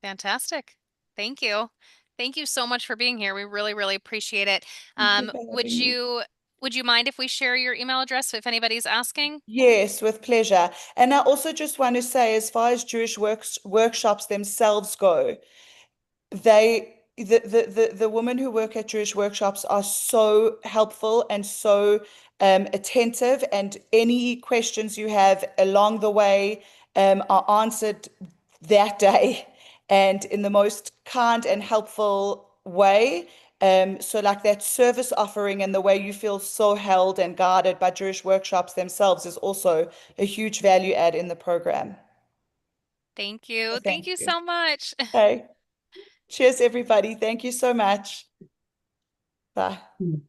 A: Fantastic. Thank you. Thank you so much for being here. We really, really appreciate it.
C: Thank you for
A: Would
C: having me.
A: you mind if we share your email address if anybody's asking?
C: Yes, with pleasure. And I also just want to say, as far as Jewish workshops themselves go, they the women who work at Jewish workshops are so helpful and so attentive, and any questions you have along the way are answered that day and in the most kind and helpful way. So like that service offering and the way you feel so held and guarded by Jewish workshops themselves is also a huge value add in the program.
A: Thank
C: So
A: you. Thank
C: thank
A: you
C: you.
A: so much.
C: Okay. Cheers, everybody. Thank you so much. Bye.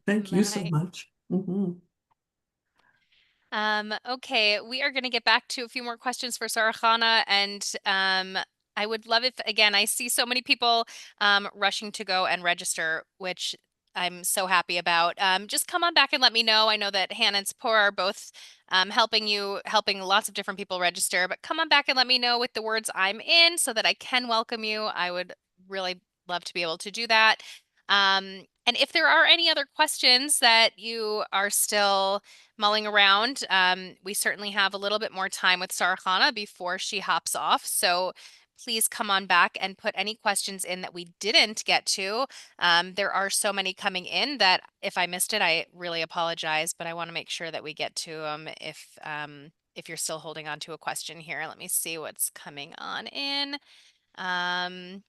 B: Thank you so
A: Bye.
B: much. Mhm.
A: Okay, we are going to get back to a few more questions for Sarah Chana, and I would love if, again, I see so many people rushing to go and register, which I'm so happy about. Just come on back and let me know. I know that Hannah and Sapor are both helping lots of different people register, but come on back and let me know with the words "I'm in" so that I can welcome you. I would really love to be able to do that. And if there are any other questions that you are still mulling around, we certainly have a little bit more time with Sarah Chana before she hops off. So please come on back and put any questions in that we didn't get to. There are so many coming in that if I missed it, I really apologize, but I want to make sure that we get to them if you're still holding on to a question here. Let me see what's coming on in. Um,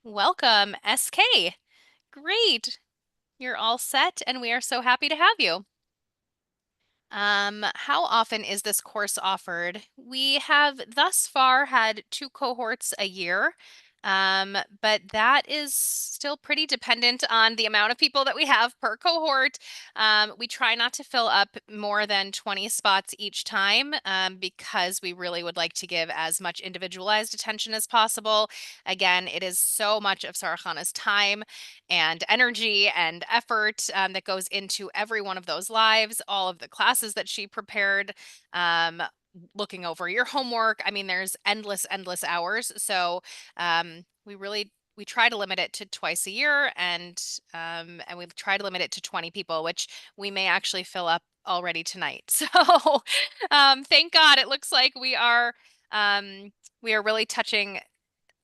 A: Welcome, SK. Great. You're all set, and we are so happy to have you. How often is this course offered? We have thus far had 2 cohorts a year, but that is still pretty dependent on the amount of people that we have per cohort. We try not to fill up more than 20 spots each time because we really would like to give as much individualized attention as possible. Again, it is so much of Sarah Chana's time and energy and effort that goes into every one of those lives, all of the classes that she prepared, um, looking over your homework. I mean, there's endless hours. So we try to limit it to twice a year, and we try to limit it to 20 people, which we may actually fill up already tonight. So thank God, it looks like we are really touching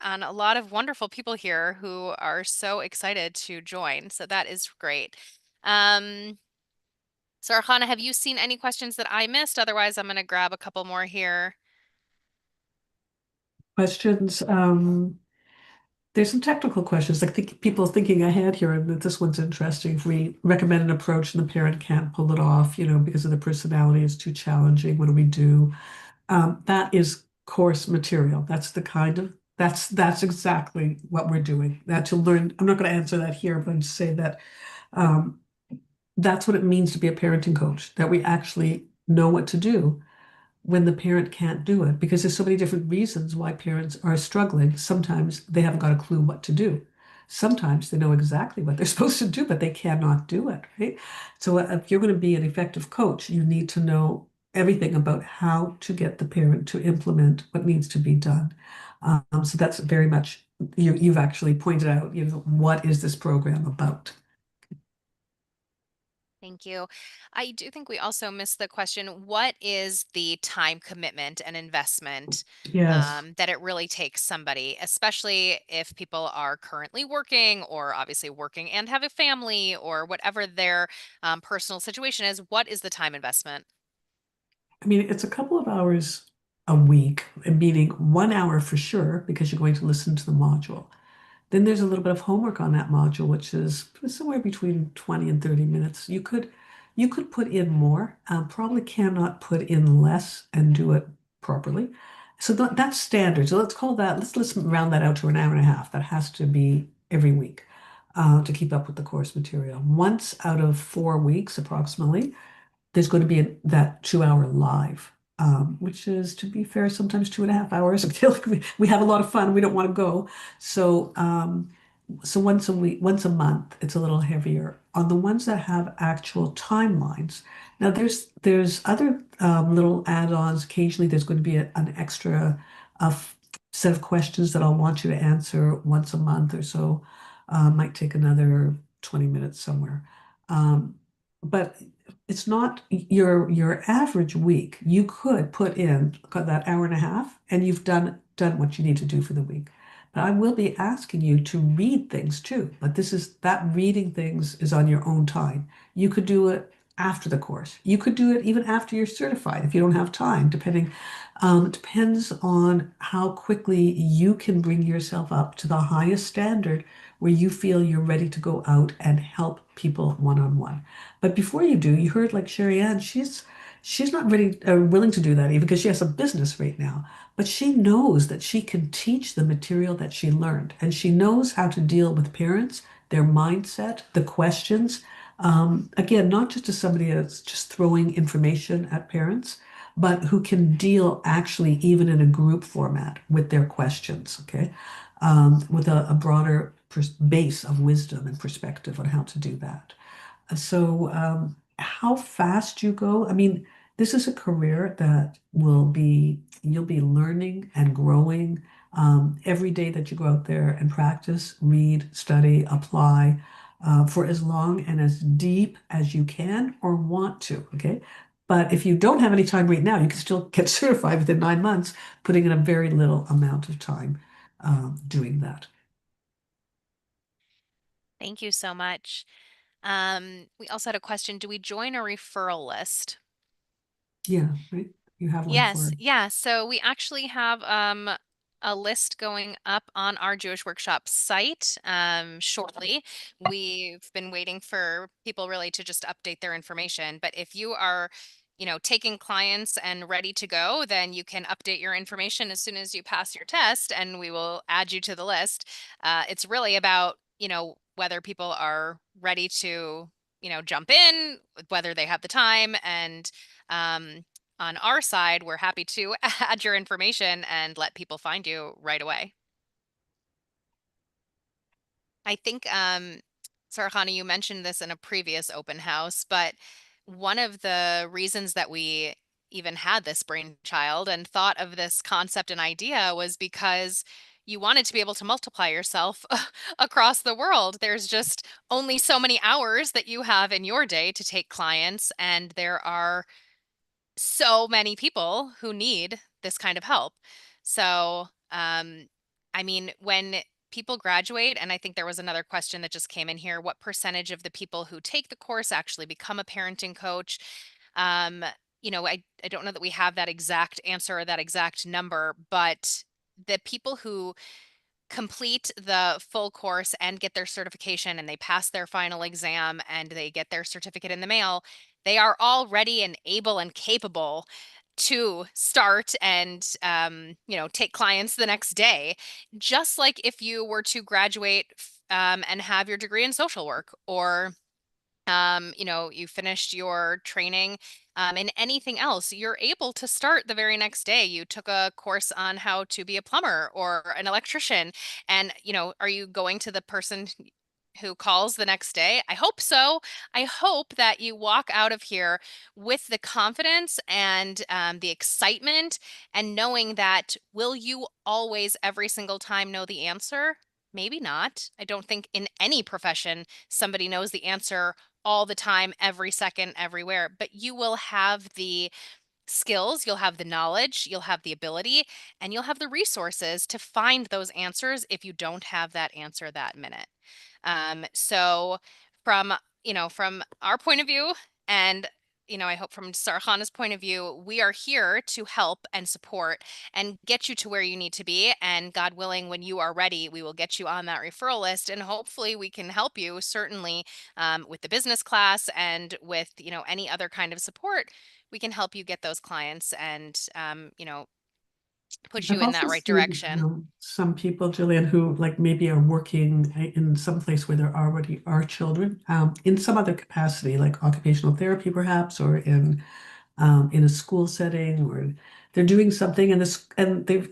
A: on a lot of wonderful people here who are so excited to join. So that is great. So Archana, have you seen any questions that I missed? Otherwise, I'm going to grab a couple more here.
B: Questions. There's some technical questions. I think people thinking ahead here, and this one's interesting. If we recommend an approach and the parent can't pull it off, because of the personality, it's too challenging. What do we do? That is course material. That's exactly what we're doing. That to learn. I'm not going to answer that here, but to say that um, that's what it means to be a parenting coach. That we actually know what to do when the parent can't do it, because there's so many different reasons why parents are struggling. Sometimes they haven't got a clue what to do. Sometimes they know exactly what they're supposed to do, but they cannot do it, right? So if you're going to be an effective coach, you need to know everything about how to get the parent to implement what needs to be done. So that's very much, you've actually pointed out, what is this program about?
A: Thank you. I do think we also missed the question, what is the time commitment and investment
B: Yes.
A: that it really takes somebody, especially if people are currently working or obviously working and have a family or whatever their personal situation is, what is the time investment?
B: I mean, it's a couple of hours a week, meaning 1 hour for sure, because you're going to listen to the module. Then there's a little bit of homework on that module, which is somewhere between 20 and 30 minutes. You could put in more, probably cannot put in less and do it properly. So that's standard. So let's round that out to an hour and a half. That has to be every week to keep up with the course material. Once out of 4 weeks, approximately, there's going to be that 2 hour live, which is, to be fair, sometimes 2.5 hours. I feel like we have a lot of fun. We don't want to go. So once a week, once a month, it's a little heavier. On the ones that have actual timelines, now there's other little add-ons. Occasionally, there's going to be an extra set of questions that I'll want you to answer once a month or so. Might take another 20 minutes somewhere. But it's not your average week. You could put in that hour and a half, and you've done what you need to do for the week. But I will be asking you to read things too. But that reading things is on your own time. You could do it after the course. You could do it even after you're certified if you don't have time, depends on how quickly you can bring yourself up to the highest standard where you feel you're ready to go out and help people one-on-one. But before you do, you heard like Sherry Ann, she's not ready, willing to do that even because she has a business right now. But she knows that she can teach the material that she learned, and she knows how to deal with parents, their mindset, the questions. Again, not just as somebody that's just throwing information at parents, but who can deal actually even in a group format with their questions, okay? With a broader base of wisdom and perspective on how to do that. So, how fast you go, I mean, this is a career that you'll be learning and growing every day that you go out there and practice, read, study, apply for as long and as deep as you can or want to, okay? But if you don't have any time right now, you can still get certified within 9 months, putting in a very little amount of time doing that.
A: Thank you so much. We also had a question. Do we join a referral list?
B: Yeah, right. You have one for
A: Yes,
B: it.
A: yeah. So we actually have a list going up on our Jewish Workshop site shortly. We've been waiting for people really to just update their information. But if you are, taking clients and ready to go, then you can update your information as soon as you pass your test, and we will add you to the list. It's really about, whether people are ready to, jump in, whether they have the time, and um, on our side, we're happy to add your information and let people find you right away. I think, Sarah Chana, you mentioned this in a previous open house, but one of the reasons that we even had this brainchild and thought of this concept and idea was because you wanted to be able to multiply yourself across the world. There's just only so many hours that you have in your day to take clients, and there are so many people who need this kind of help. So, I mean, when people graduate, and I think there was another question that just came in here, what percentage of the people who take the course actually become a parenting coach? Um, I don't know that we have that exact answer or that exact number, but the people who complete the full course and get their certification and they pass their final exam and they get their certificate in the mail, they are all ready and able and capable to start and take clients the next day, just like if you were to graduate and have your degree in social work, or you finished your training in anything else, you're able to start the very next day. You took a course on how to be a plumber or an electrician, and, are you going to the person who calls the next day? I hope so. I hope that you walk out of here with the confidence and the excitement, and knowing that, will you always, every single time, know the answer? Maybe not. I don't think in any profession somebody knows the answer all the time, every second, everywhere, but you will have the skills, you'll have the knowledge, you'll have the ability, and you'll have the resources to find those answers if you don't have that answer that minute. So from, from our point of view, and, I hope from Sarhana's point of view, we are here to help and support and get you to where you need to be. And God willing, when you are ready, we will get you on that referral list. And hopefully we can help you, certainly, with the business class and with, any other kind of support. We can help you get those clients and, put you
B: I've
A: in
B: also
A: that right
B: seen
A: direction.
B: some people, Jillian, who like maybe are working in some place where there already are children in some other capacity, like occupational therapy, perhaps, or in a school setting, or they're doing something, and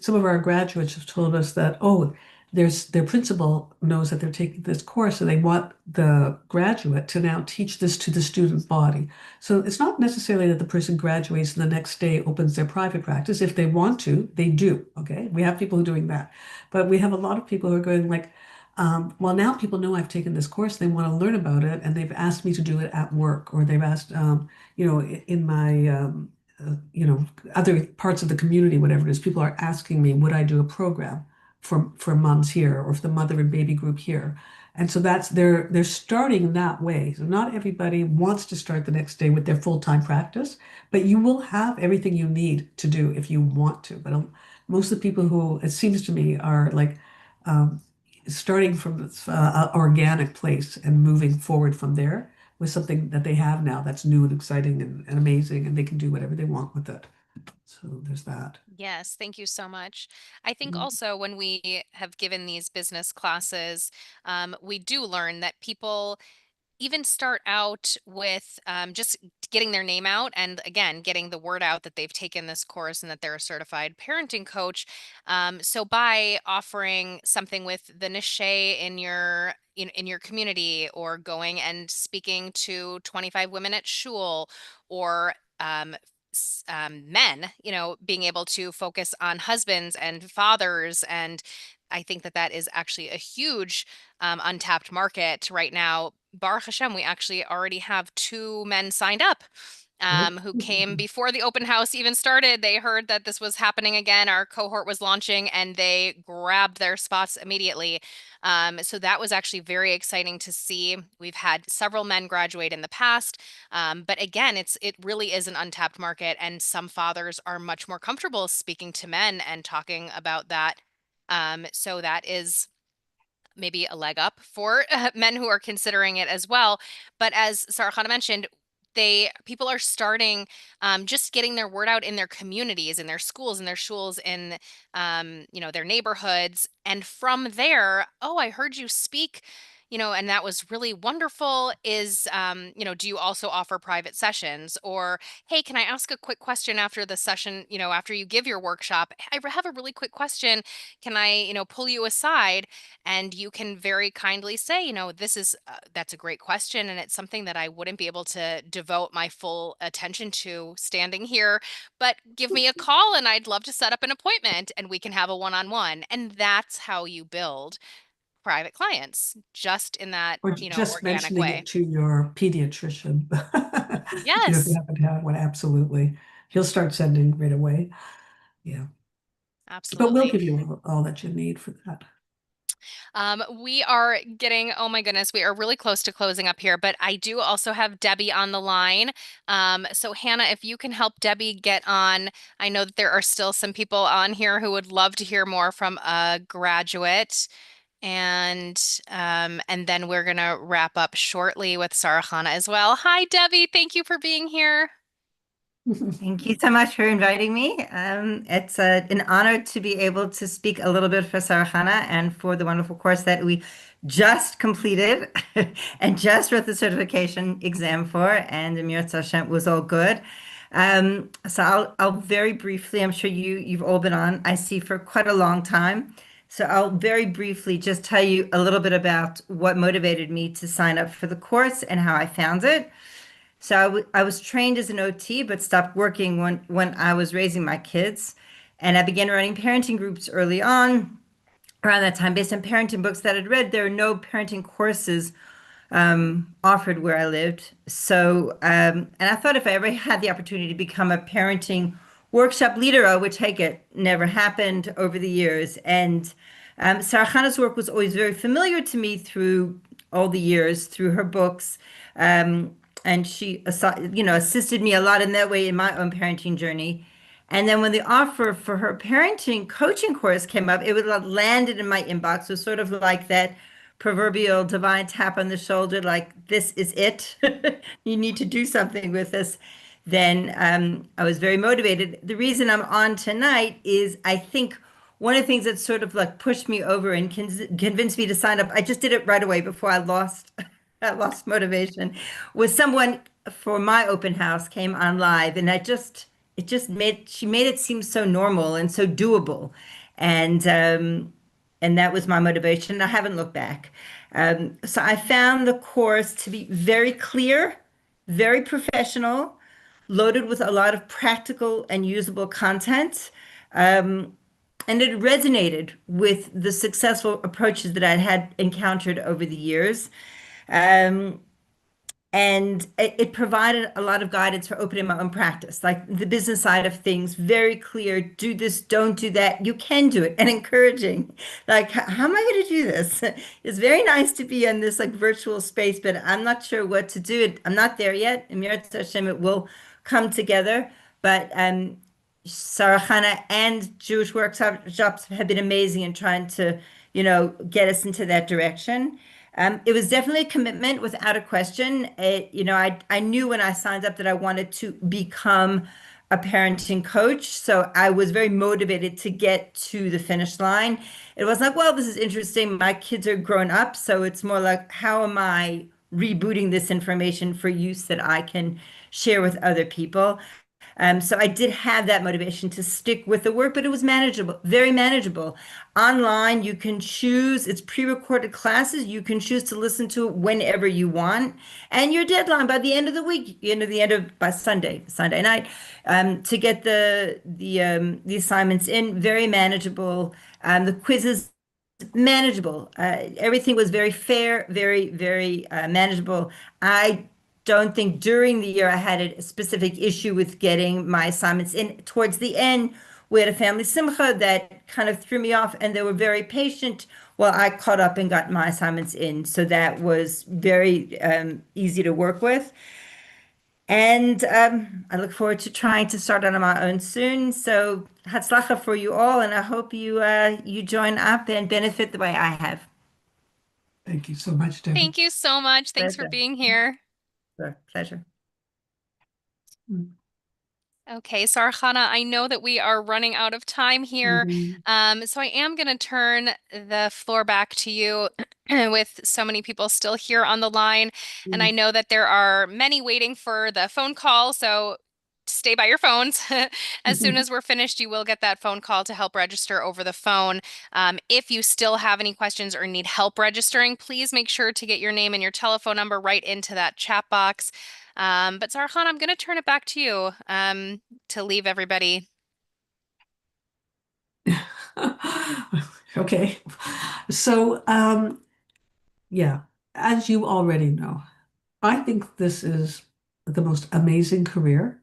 B: some of our graduates have told us that, oh, their principal knows that they're taking this course and they want the graduate to now teach this to the student body. So it's not necessarily that the person graduates and the next day opens their private practice. If they want to, they do. Okay. We have people who are doing that. But we have a lot of people who are going like, well, now people know I've taken this course, they want to learn about it, and they've asked me to do it at work, or they've asked, in my, other parts of the community, whatever it is, people are asking me, would I do a program? for moms here or for the mother and baby group here. And so that's they're starting that way. So not everybody wants to start the next day with their full-time practice, but you will have everything you need to do if you want to. But most of the people who, it seems to me, are like um, starting from this organic place and moving forward from there with something that they have now that's new and exciting and amazing, and they can do whatever they want with it. So there's that.
A: Yes, thank you so much. I think
B: Mm.
A: also when we have given these business classes, we do learn that people even start out with just getting their name out and again getting the word out that they've taken this course and that they're a certified parenting coach. So by offering something with the niche in your community, or going and speaking to 25 women at shul, or men, being able to focus on husbands and fathers. And I think that that is actually a huge untapped market right now. Baruch Hashem, we actually already have two men signed up who came before the open house even started. They heard that this was happening again. Our cohort was launching and they grabbed their spots immediately. So that was actually very exciting to see. We've had several men graduate in the past. But again, it really is an untapped market, and some fathers are much more comfortable speaking to men and talking about that. So that is maybe a leg up for men who are considering it as well. But as Sarah Chana mentioned, people are starting just getting their word out in their communities, in their schools, in their shuls, in their neighborhoods, and from there, oh, I heard you speak. And that was really wonderful. Do you also offer private sessions? Or, hey, can I ask a quick question after the session? After you give your workshop, I have a really quick question. Can I, pull you aside? And you can very kindly say, that's a great question. And it's something that I wouldn't be able to devote my full attention to standing here, but give me a call and I'd love to set up an appointment and we can have a one-on-one. And that's how you build private clients, just in that,
B: Or just
A: organic
B: mentioning
A: way.
B: it to your pediatrician. If you
A: Yes,
B: happen to have one, absolutely. He'll start sending right away. Yeah. But we'll
A: absolutely.
B: give you all that you need for that.
A: We are getting, oh my goodness, we are really close to closing up here, but I do also have Debbie on the line. So Hannah, if you can help Debbie get on, I know that there are still some people on here who would love to hear more from a graduate. And then we're gonna wrap up shortly with Sarah Chana as well. Hi, Debbie. Thank you for being here.
D: Thank you so much for inviting me. It's an honor to be able to speak a little bit for Sarah Chana and for the wonderful course that we just completed and just wrote the certification exam for, and the Mir Hashem was all good. So I'll very briefly, I'm sure you've all been on, I see, for quite a long time. So I'll very briefly just tell you a little bit about what motivated me to sign up for the course and how I found it. So I was trained as an OT, but stopped working when I was raising my kids. And I began running parenting groups early on around that time based on parenting books that I'd read. There are no parenting courses offered where I lived. So, and I thought if I ever had the opportunity to become a parenting workshop leader, which I get never happened over the years. And Sarah Chana's work was always very familiar to me through all the years, through her books. Um, and she, assisted me a lot in that way in my own parenting journey. And then when the offer for her parenting coaching course came up, it was landed in my inbox. It was sort of like that proverbial divine tap on the shoulder, like, this is it. You need to do something with this. Then I was very motivated. The reason I'm on tonight is I think one of the things that sort of like pushed me over and convinced me to sign up, I just did it right away before I lost I lost motivation, was someone for my open house came on live, and it just made she made it seem so normal and so doable. And that was my motivation. I haven't looked back. So I found the course to be very clear, very professional, loaded with a lot of practical and usable content. And it resonated with the successful approaches that I had encountered over the years. Um, And it provided a lot of guidance for opening my own practice, like the business side of things, very clear, do this, don't do that. You can do it, and encouraging. Like, how am I going to do this? It's very nice to be in this like virtual space, but I'm not sure what to do. I'm not there yet. Emir Hashem, it will come together. But Sarah Chana and Jewish workshops have been amazing in trying to, get us into that direction. It was definitely a commitment without a question. I knew when I signed up that I wanted to become a parenting coach. So I was very motivated to get to the finish line. It was like, well, this is interesting. My kids are grown up. So it's more like, how am I rebooting this information for use that I can share with other people? So I did have that motivation to stick with the work, but it was manageable, very manageable. Online, you can choose, it's pre-recorded classes. You can choose to listen to it whenever you want. And your deadline by the end of the week, by Sunday night, to get the assignments in, very manageable. The quizzes manageable. Everything was very fair, very, very manageable. I don't think during the year I had a specific issue with getting my assignments in. Towards the end, we had a family simcha that kind of threw me off, and they were very patient while I caught up and got my assignments in. So that was very easy to work with. And I look forward to trying to start on my own soon. So Hatzlacha for you all, and I hope you join up and benefit the way I have.
B: Thank you so much, Debbie.
A: Thank you so much. Thanks for
D: Pleasure.
A: being here.
D: Pleasure.
B: Mm.
A: Okay, Sarhana, I know that we are running out of time here. So I am going to turn the floor back to you with so many people still here on the line. And I know that there are many waiting for the phone call. So stay by your phones. As soon as we're finished, you will get that phone call to help register over the phone. If you still have any questions or need help registering, please make sure to get your name and your telephone number right into that chat box. But Sarhan, I'm going to turn it back to you to leave everybody.
B: Okay. So, yeah, as you already know, I think this is the most amazing career.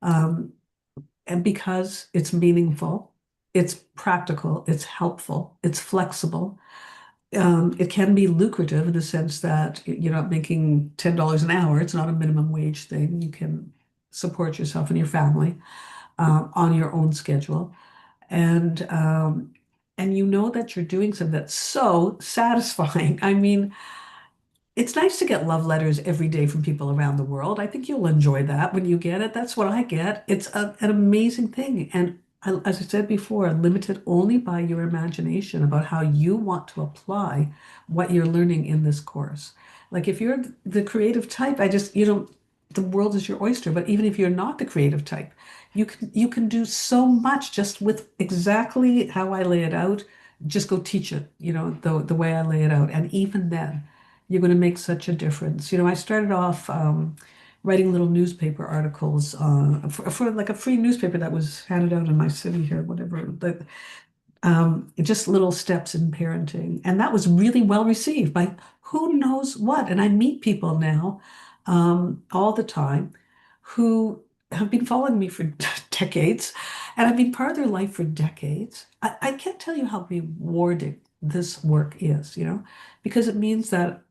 B: And because it's meaningful, it's practical, it's helpful, it's flexible. It can be lucrative in the sense that you're not making $10 an hour. It's not a minimum wage thing. You can support yourself and your family on your own schedule. And you know that you're doing something that's so satisfying. I mean, it's nice to get love letters every day from people around the world. I think you'll enjoy that when you get it. That's what I get. It's an amazing thing. And as I said before, limited only by your imagination about how you want to apply what you're learning in this course. Like if you're the creative type, the world is your oyster. But even if you're not the creative type, you can do so much just with exactly how I lay it out. Just go teach it, the way I lay it out. And even then, you're going to make such a difference. I started off writing little newspaper articles for like a free newspaper that was handed out in my city here, whatever. But just little steps in parenting. And that was really well received by who knows what. And I meet people now all the time who have been following me for decades, and I've been part of their life for decades. I can't tell you how rewarding this work is, because it means that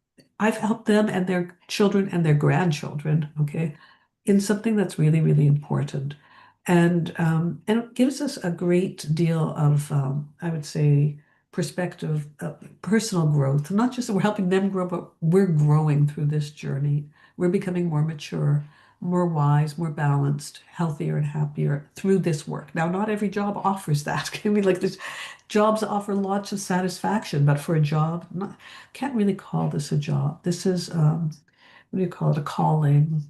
B: I've helped them and their children and their grandchildren, okay, in something that's really, really important. And it gives us a great deal of, I would say, perspective, personal growth. Not just that we're helping them grow, but we're growing through this journey. We're becoming more mature, more wise, more balanced, healthier and happier through this work. Now, not every job offers that. I mean, like there's jobs offer lots of satisfaction, but for a job, can't really call this a job. This is, what do you call it? A calling,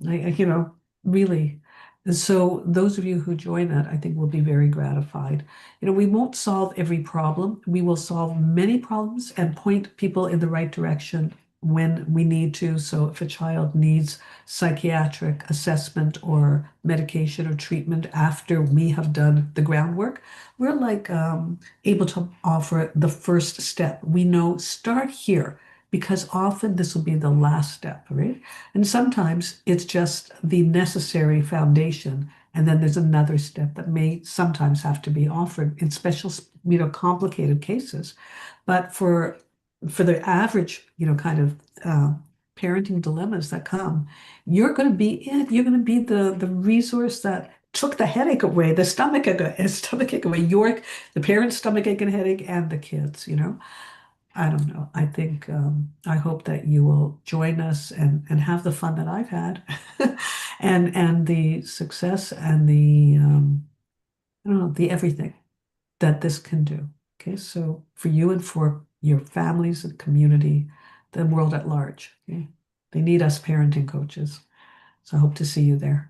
B: really. And so those of you who join it, I think will be very gratified. We won't solve every problem. We will solve many problems and point people in the right direction when we need to. So if a child needs psychiatric assessment or medication or treatment after we have done the groundwork, we're like able to offer the first step. We know start here. because often this will be the last step, right? And sometimes it's just the necessary foundation, and then there's another step that may sometimes have to be offered in special, complicated cases. But for the average, kind of parenting dilemmas that come, you're going to be it. You're going to be the resource that took the headache away, the stomach ache away, the parent's stomach ache and headache, and the kids. I don't know. I think I hope that you will join us and have the fun that I've had, and the success and the I don't know, the everything that this can do. Okay, so for you and for your families and community, the world at large. Okay, they need us parenting coaches. So I hope to see you there.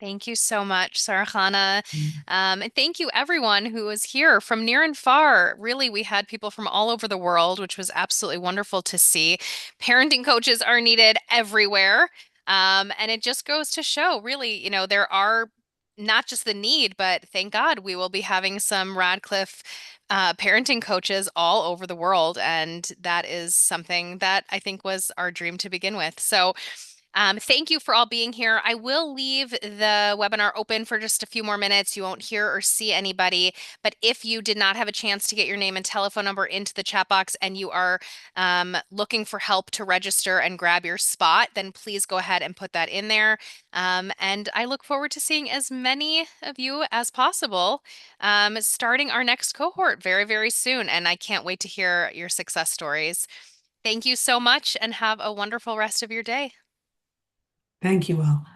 A: Thank you so much, Sarah Chana.
B: Mm.
A: And thank you everyone who was here from near and far. Really, we had people from all over the world, which was absolutely wonderful to see. Parenting coaches are needed everywhere. And it just goes to show, really, there are not just the need, but thank God we will be having some Radcliffe parenting coaches all over the world. And that is something that I think was our dream to begin with. So thank you for all being here. I will leave the webinar open for just a few more minutes. You won't hear or see anybody, but if you did not have a chance to get your name and telephone number into the chat box and you are looking for help to register and grab your spot, then please go ahead and put that in there. And I look forward to seeing as many of you as possible starting our next cohort very, very soon. And I can't wait to hear your success stories. Thank you so much and have a wonderful rest of your day.
B: Thank you all.